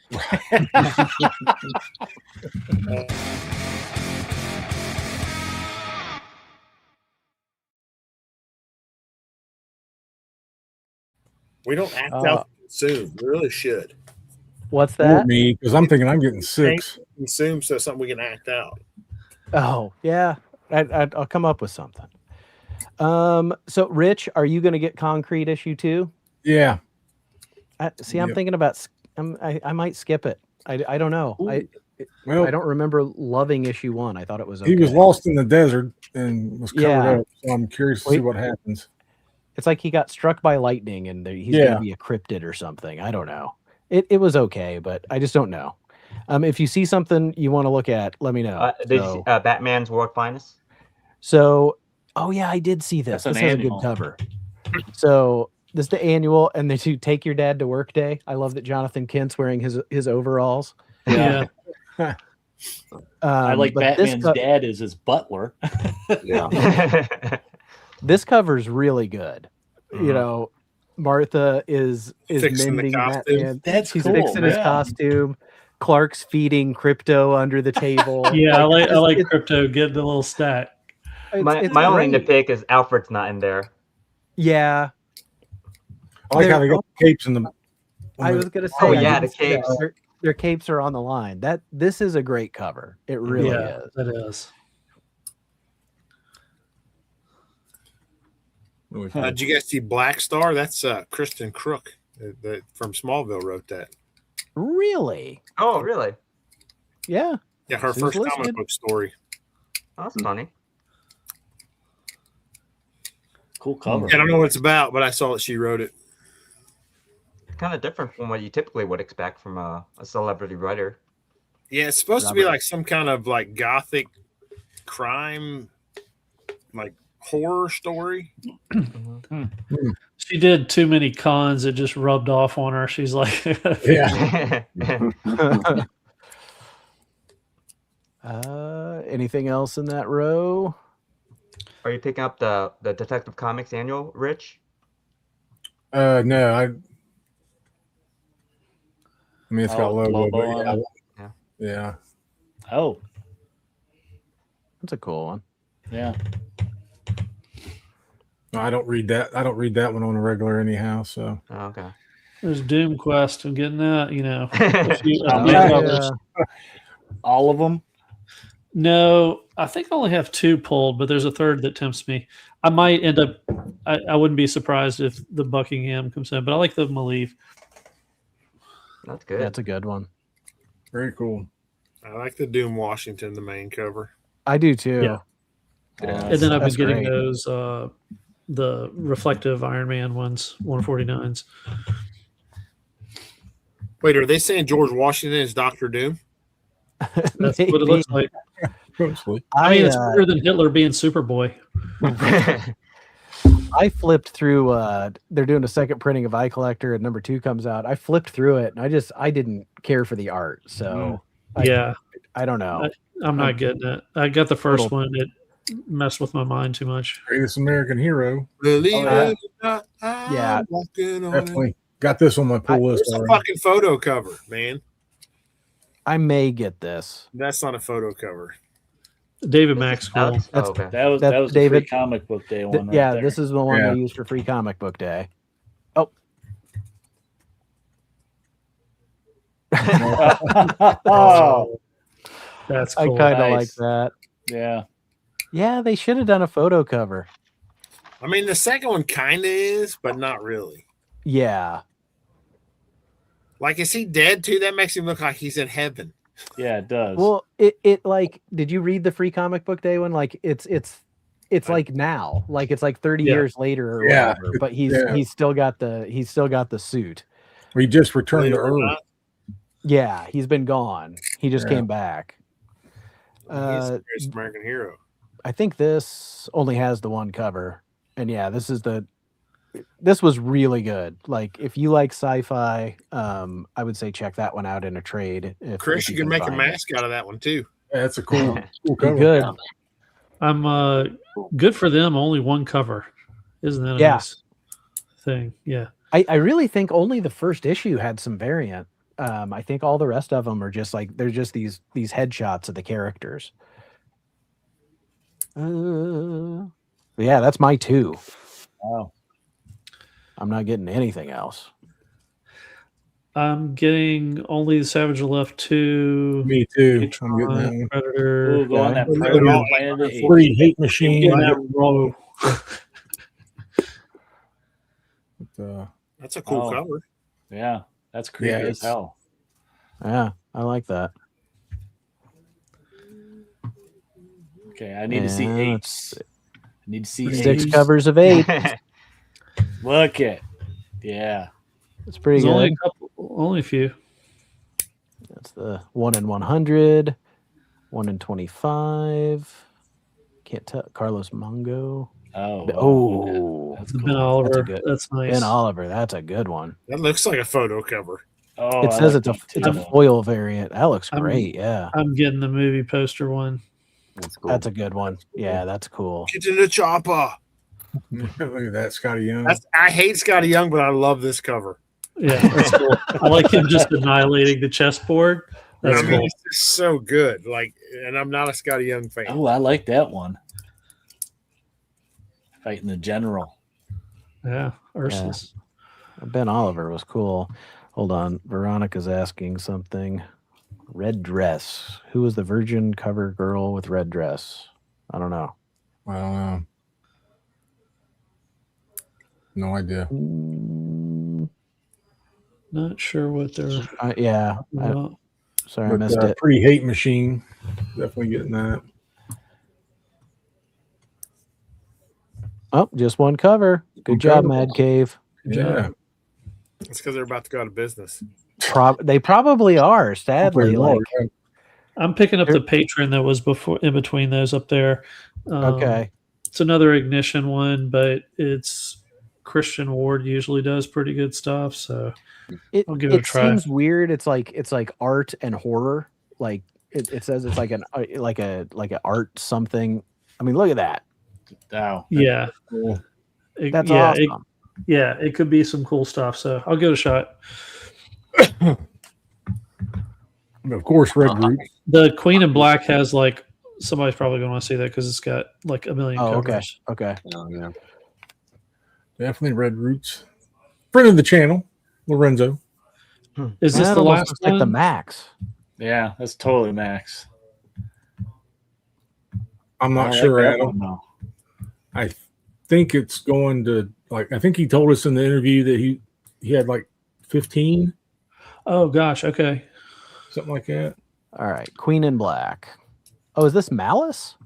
We don't act out soon. We really should. What's For that? me, because I'm thinking I'm getting 6. Consume so something we can act out. Oh yeah, I'll come up with something. So Rich, are you going to get Concrete issue 2? Yeah. I'm thinking about. I might skip it. I don't know. I don't remember loving issue 1. I thought it was okay. He was lost in the desert and was covered up. So I'm curious to see what happens. It's like he got struck by lightning and he's going to be a cryptid or something. I don't know. It was okay, but I just don't know. If you see something you want to look at, let me know. Did you see Batman's World Finest? So, oh yeah, I did see this. This has a good cover. So this is the annual, and they do Take Your Dad to Work Day. I love that Jonathan Kent's wearing his overalls. Yeah. I like Batman's dad is his butler. Yeah. This cover's really good. You know, Martha is mending Batman. She's cool, fixing his costume. Clark's feeding Crypto under the table. Yeah, I like Crypto getting a little stack. My only nitpick is Alfred's not in there. Yeah. I like how they got the capes in the. I was gonna say. Oh yeah, the capes. Their capes are on the line. This is a great cover. It really is. It is. Did you guys see Black Star? That's Kristen Crook from Smallville wrote that. Really? Oh, really? Yeah. Yeah, her first comic book story. Oh, that's funny. Cool cover. I don't know what it's about, but I saw that she wrote it. Kind of different from what you typically would expect from a celebrity writer. Yeah, it's supposed to be like some kind of like gothic crime, like horror story. She did too many cons. It just rubbed off on her. She's like, anything else in that row? Are you picking up the Detective Comics annual, Rich? No, I mean, it's got logo on it. Yeah. Oh, that's a cool one. Yeah. No, I don't read that. I don't read that one on a regular anyhow. So. Oh, okay. There's Doom Quest and getting that, you know. All of them? No, I think I only have 2 pulled, but there's a third that tempts me. I might end up. I wouldn't be surprised if the Buckingham comes in, but I like the Malieve. That's good. That's a good one. Very cool. I like the Doom Washington, the main cover. I do too. Yeah. And then I've been getting those the reflective Iron Man ones, 149s. Wait, are they saying George Washington is Dr. Doom? That's what it looks like. I mean, it's better than Hitler being Superboy. I flipped through. They're doing a second printing of Eye Collector, and number 2 comes out. I flipped through it, and I didn't care for the art, so yeah, I don't know. I'm not getting it. I got the first one. It messed with my mind too much. Greatest American Hero. Yeah, Definitely got this on my pull list. It's a fucking photo cover, man. I may get this. That's not a photo cover. David Maxwell. That's okay. That was That's the David. free comic book day one. Yeah, right this is the one Yeah. they used for Free Comic Book Day. Oh, there. Oh, That's I cool. kind of like Nice. that. yeah. Yeah, they should have done a photo cover. I mean, the second one kind of is, but not really. Yeah, Like, is he dead too? That makes him look like he's in heaven. Yeah, it does. well, it like, did you read the Free Comic Book Day one? Like, it's like now, like it's like 30 Yeah. years later or Yeah. whatever. But Yeah. he's still got the suit. We just returned to Believe it or Earth. not, Yeah, he's been gone. He just Yeah. came back. he's the greatest American hero. I think this only has the one cover, and yeah, this was really good. Like, if you like sci-fi, I would say check that one out in a trade. Chris, you can make a find it. mask out of that one too. Yeah, that's a cool Be cover. good. I'm good for them. Only one cover, isn't that a Yeah. nice thing? Yeah. I really think only the first issue had some variant. I think all the rest of them are just like, they're just these headshots of the characters. Yeah, that's my 2. Wow. I'm not getting anything else. I'm getting only the Savage Left 2. Me too. I'm getting that Patron, one. Predator. Ooh, go on that Yeah. Predator Yeah. Planet of the Apes. Free Hate Machine. Getting that row. That's a cool Oh. cover. Yeah, that's creepy Yeah, as hell. Yeah, I like that. Okay, I need to see Yeah, apes. I need to see 6 apes. covers of 8. Look it. Yeah. It's pretty There's good. only a few. That's the 1 in 100, 1 in 25. Can't tell. Carlos Mongo. Oh. wow. Oh, That's Ben cool. Oliver. good- That's nice. Ben Oliver. That's a good one. That looks like a photo cover. Oh, It I says like it's that a too. foil variant. That looks I'm- great. Yeah, I'm getting the movie poster one. That's cool. that's a good one. Yeah, that's cool. Get in the chopper. Look at that, Scotty Young. I hate Scotty Young, but I love this cover. Yeah, that's cool. I like him just annihilating the chessboard. That's I mean, cool. it's just so good. Like, and I'm not a Scotty Young fan. Oh, I like that one. Fighting the general. Yeah, Ursus. Ben Oliver was cool. Hold on. Veronica's asking something. Red dress. Who was the virgin cover girl with red dress? I don't know. I don't know. No idea. Not sure what they're. Yeah. Well, Sorry, I missed But, it. Pretty Hate Machine. Definitely getting that. Oh, just one cover. Good Good job, cover. Mad Cave. Yeah. It's because they're about to go out of business. They probably are, sadly. Pretty Like, large. I'm picking up the patron that was before in between those up there. okay. It's another Ignition one, but it's Christian Ward usually does pretty good stuff. So It, I'll give it a try. seems weird. It's like art and horror. Like it says it's like an art something. I mean, look at that. Wow. yeah, Cool. That's yeah, awesome. it could be some cool stuff. So I'll give it a shot. And of course, Red Root. The Queen in Black has like somebody's probably going to want to see that because it's got like a million Oh, covers. okay. Oh, yeah. Definitely Red Roots. Friend of the channel, Lorenzo. Is this That the almost last looks like one? the Max? Yeah, that's totally Max. I'm not I like sure, that Adam. one, though. I think it's going to I think he told us in the interview that he had like 15, Oh gosh, okay. something like that. All right, Queen in Black. Oh, is this Malice?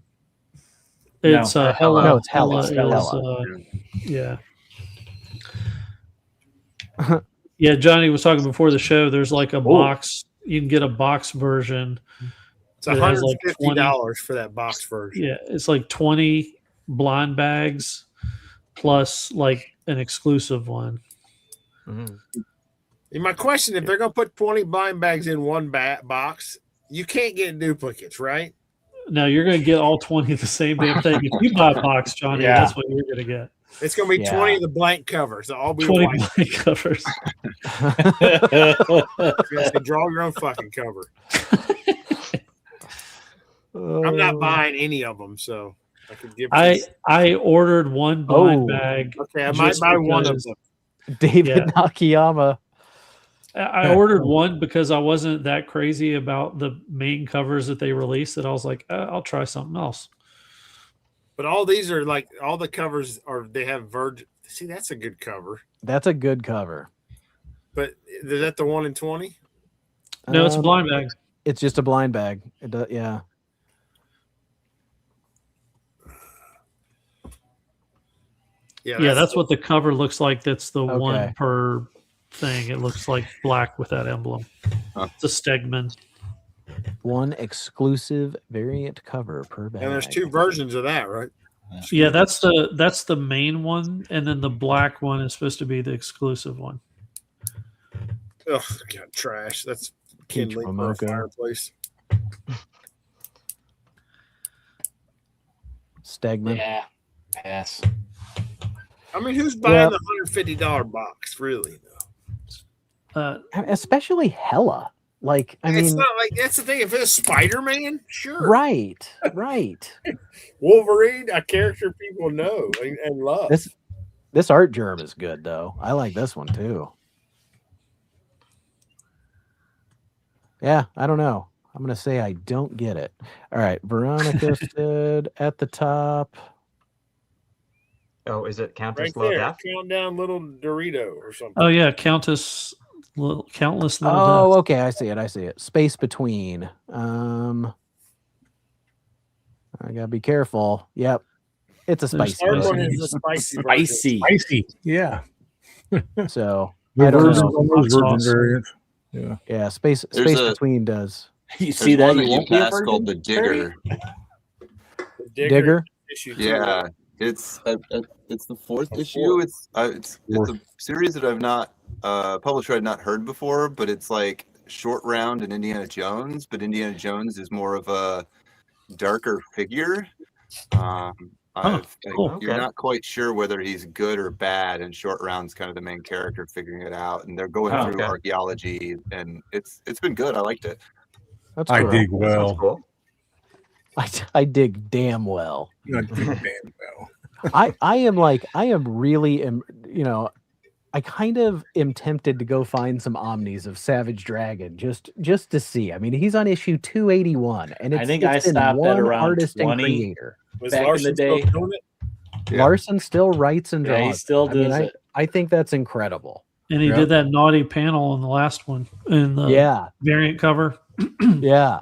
It's Hella. No, it's Hella. is, Hella. yeah. Yeah, Johnny was talking before the show. There's like a box. You can get a box version. It's It has like $150 for that box version. Yeah, it's like 20 blind bags plus like an exclusive one. Mm-hmm. My question: if they're gonna put 20 blind bags in one box, you can't get duplicates, right? No, you're going to get all 20 of the same damn thing. If you buy a box, Johnny, that's what you're going to get. It's going to be 20 of the blank covers. They'll all be 20 white. blank covers. Draw your own fucking cover. I'm not buying any of them, so I could give. I ordered one blind bag. Okay, I might buy one of them. David Nakayama. I ordered one because I wasn't that crazy about the main covers that they released that I was like, I'll try something else. But all these are like all the covers are they have Virgin. See, that's a good cover. That's a good cover. But is that the 1 in 20? No, it's a blind bag. It's just a blind bag. It does, yeah. Yeah, that's what the cover looks like. That's the one per thing. It looks like black with that emblem. It's a Stegman. One exclusive variant cover per bag. And there's 2 versions of that, right? Yeah, that's the main one, and then the black one is supposed to be the exclusive one. Oh God, trash. That's kindling for a fireplace. Stegman. Yeah, pass. I mean, who's buying the $150 box, really? Especially Hella. Like, I mean, it's not like that's the thing. If it's Spider-Man, sure. Right. Wolverine, a character people know and love. This art germ is good, though. I like this one too. Yeah, I don't know. I'm gonna say I don't get it. All right, Veronica said at the top. Oh, is it Countess right there? Death? Countdown Little Dorito or something. Oh yeah, Countless Little Death. Okay, I see it. Space Between. I gotta be careful. Yep, it's a spicy. One is a spicy. Yeah. So I don't know. Yeah. Space Between does. You see that? You pass called the Digger. Digger. Yeah. It's the 4th issue. It's a series that I've not publisher I'd not heard before, but it's like Short Round and Indiana Jones, but Indiana Jones is more of a darker figure. You're not quite sure whether he's good or bad, and Short Round's kind of the main character figuring it out, and they're going through archaeology, and it's been good. I liked it. That's cool. I dig well. Cool. I dig damn well. I dig damn well. I kind of am tempted to go find some omnis of Savage Dragon just to see. I mean, he's on issue 281, and I think I stopped at around artist 20 and creator. Was back Larson in the day. still doing it? Yeah. Larson still writes and draws. Yeah, he still does it. I think that's incredible. And he did that naughty panel in the last one in the variant cover. Yeah.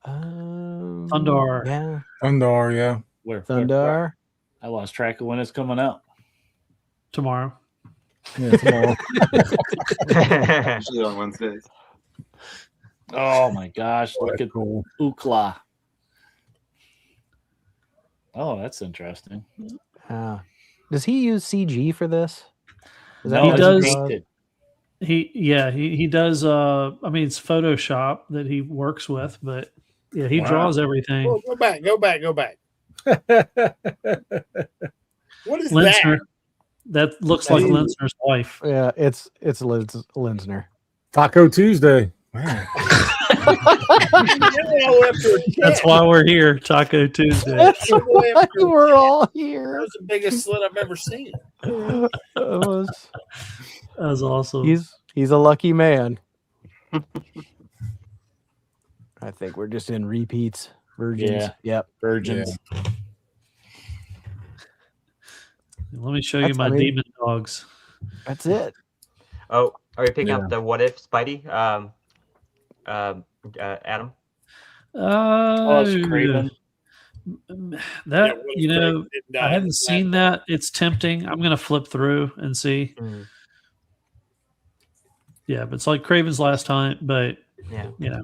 Thundar. Yeah. Thundar, yeah. Thundar. I lost track of when it's coming out. Tomorrow. Yeah, tomorrow. Actually on Wednesdays. Oh my gosh, look at cool. Ukla. Oh, that's interesting. Does he use CG for this? He does. He does. I mean, it's Photoshop that he works with, but yeah, he draws everything. Well, go back. What is Linsner. That looks like Linsner's wife. Yeah, it's Linsner. Taco Tuesday. That's why we're here, Taco Tuesday. We're all here. That was the biggest slit I've ever seen. That was awesome. He's a lucky man. I think we're just in repeats. Virgins. Yeah. Yep. Virgins. Yeah. Let me show you my demon dogs. That's it. Oh, are you picking up the What If Spidey? Adam? It's Craven. That I haven't seen that. It's tempting. I'm gonna flip through and see. Yeah, but it's like Craven's last time, but yeah. You know.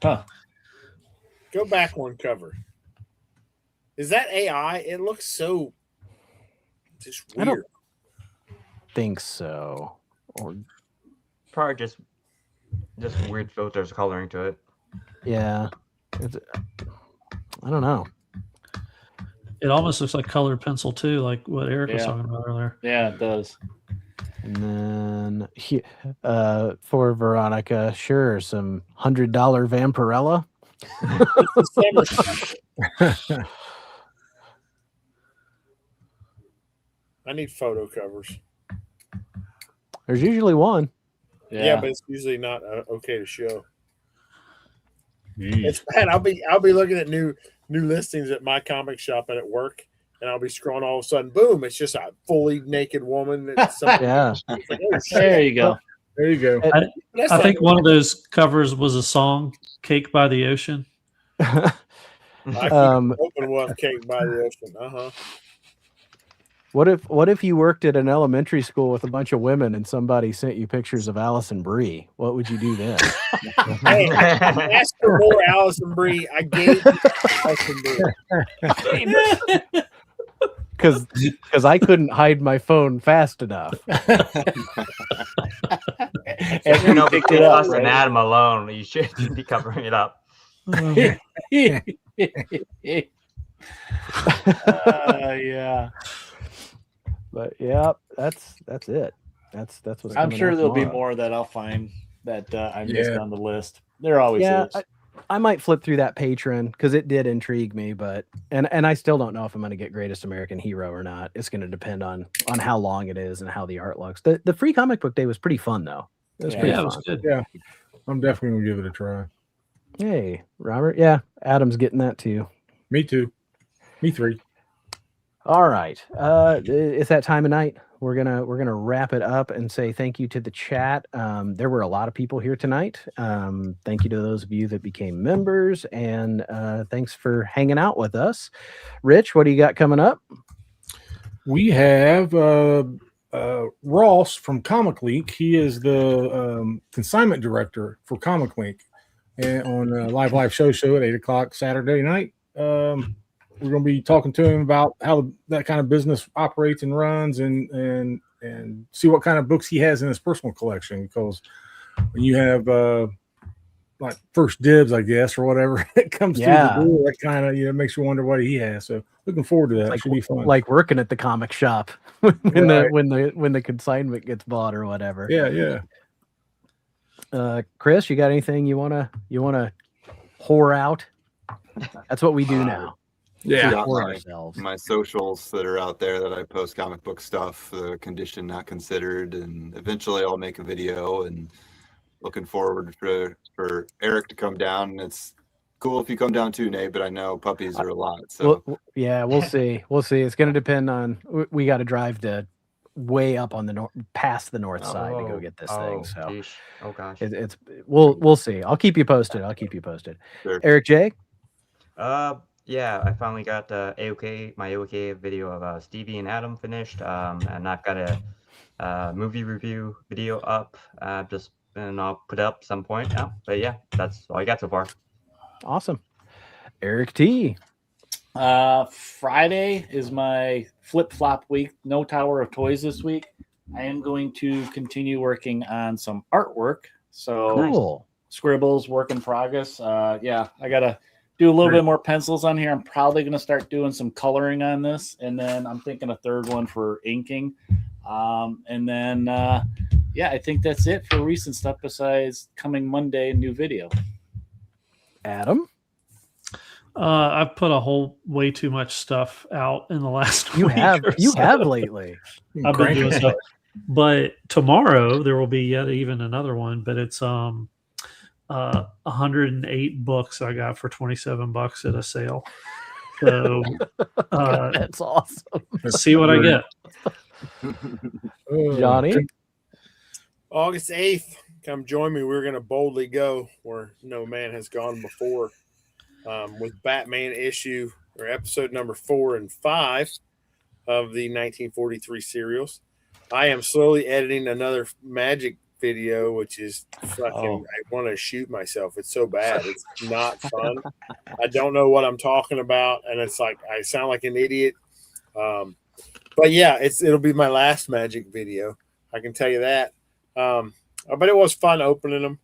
Huh. Go back one cover. Is that AI? It looks so just I don't weird. think so. Or Probably just weird filters coloring to it. yeah, I don't know. It almost looks like colored pencil too, like what Eric was Yeah. talking about earlier. Yeah, it does. And then for Veronica, sure, some $100 Vampirella. I need photo covers. There's usually one. Yeah, but it's usually not okay to show. Jeez. It's bad. I'll be looking at new listings at my comic shop and at work, and I'll be scrolling. All of a sudden, boom! It's just a fully naked woman. Yeah. It's like, oh, shit. There you go. There you go. That's I like- think one of those covers was a song, "Cake by the Ocean." I keep open one Cake by the Ocean. What if you worked at an elementary school with a bunch of women and somebody sent you pictures of Allison Brie? What would you do then? Hey, I asked for more Allison Brie. I gave you Allison Brie. Because I couldn't hide my phone fast enough. You know, picked between it up, us and right? Adam alone, you should be covering it up. Yeah. But yeah, that's it. That's what's. I'm coming sure out there'll be tomorrow. more that I'll find that I missed Yeah. on the list. There always Yeah, is. I might flip through that Patreon because it did intrigue me, but and I still don't know if I'm going to get Greatest American Hero or not. It's going to depend on how long it is and how the art looks. The free comic book day was pretty fun though. It was pretty Yeah, it fun. was good. Yeah. I'm definitely gonna give it a try. Hey, Robert. Yeah, Adam's getting that too. Me too. Me three. All right. It's that time of night. We're gonna wrap it up and say thank you to the chat. There were a lot of people here tonight. Thank you to those of you that became members, and thanks for hanging out with us. Rich, what do you got coming up? We have Ross from Comic Link. He is the consignment director for Comic Link, and on Live Show at 8:00 Saturday night. We're going to be talking to him about how that kind of business operates and runs, and see what kind of books he has in his personal collection. Because when you have like first dibs, I guess, or whatever, it comes through the door, that kind of makes you wonder what he has. So looking forward to that. Like, Should be fun. Like working at the comic shop when the consignment gets bought or whatever. Yeah. Chris, you got anything you wanna whore out? That's what we do now. Yeah, Whore my, ourselves. my socials that are out there that I post comic book stuff, the condition not considered, and eventually I'll make a video. And looking forward for Eric to come down. And it's cool if you come down too, Nate. But I know puppies are a lot. So we'll see. We'll see. It's going to depend on. We got to drive to way up on the past the north side to go get this thing. So, geez. Oh gosh. We'll see. I'll keep you posted. Sure. Eric J. Yeah, I finally got my AOK video of Stevie and Adam finished, and I've got a movie review video up. And I'll put it up some point now. But yeah, that's all I got so far. Awesome. Eric T. Friday is my flip-flop week. No Tower of Toys this week. I am going to continue working on some artwork. So Cool. scribbles, work in progress. I gotta do a little bit more pencils on here. I'm probably gonna start doing some coloring on this, and then I'm thinking a third one for inking. And then I think that's it for recent stuff besides coming Monday, new video. Adam. I've put way too much stuff out in the last You week have or you so. have lately. I've been doing stuff. But tomorrow there will be yet even another one, but it's 108 books I got for $27 at a sale. So that's awesome. See what I get. Johnny. August 8th, come join me. We're going to boldly go where no man has gone before, with Batman episode number 4 and 5 of the 1943 serials. I am slowly editing another Magic video, which is fucking. I want to shoot myself. It's so bad. It's not fun. I don't know what I'm talking about, and it's like I sound like an idiot. But yeah, it'll be my last Magic video. I can tell you that. But it was fun opening them.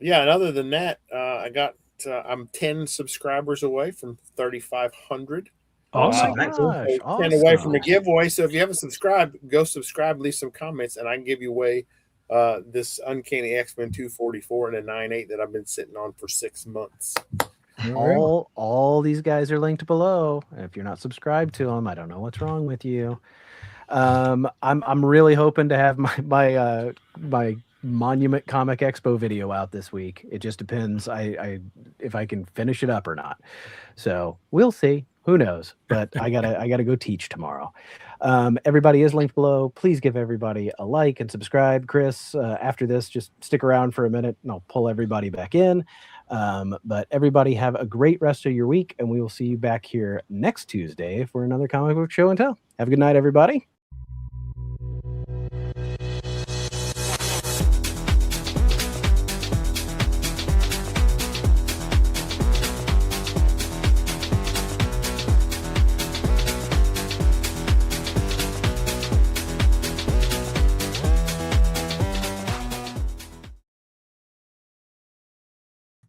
Yeah, and other than that, I'm 10 subscribers away from 3,500. Awesome. Gosh, 10 away from a giveaway. So if you haven't subscribed, go subscribe, leave some comments, and I can give you away this Uncanny X-Men 244 and a 9.8 that I've been sitting on for 6 months. All these guys are linked below. If you're not subscribed to them, I don't know what's wrong with you. I'm really hoping to have my Monument Comic Expo video out this week. It just depends if I can finish it up or not. So we'll see. Who knows? But I gotta go teach tomorrow. Everybody is linked below. Please give everybody a like and subscribe. Chris, after this, just stick around for a minute and I'll pull everybody back in. But everybody have a great rest of your week, and we will see you back here next Tuesday for another comic book show and tell. Have a good night, everybody.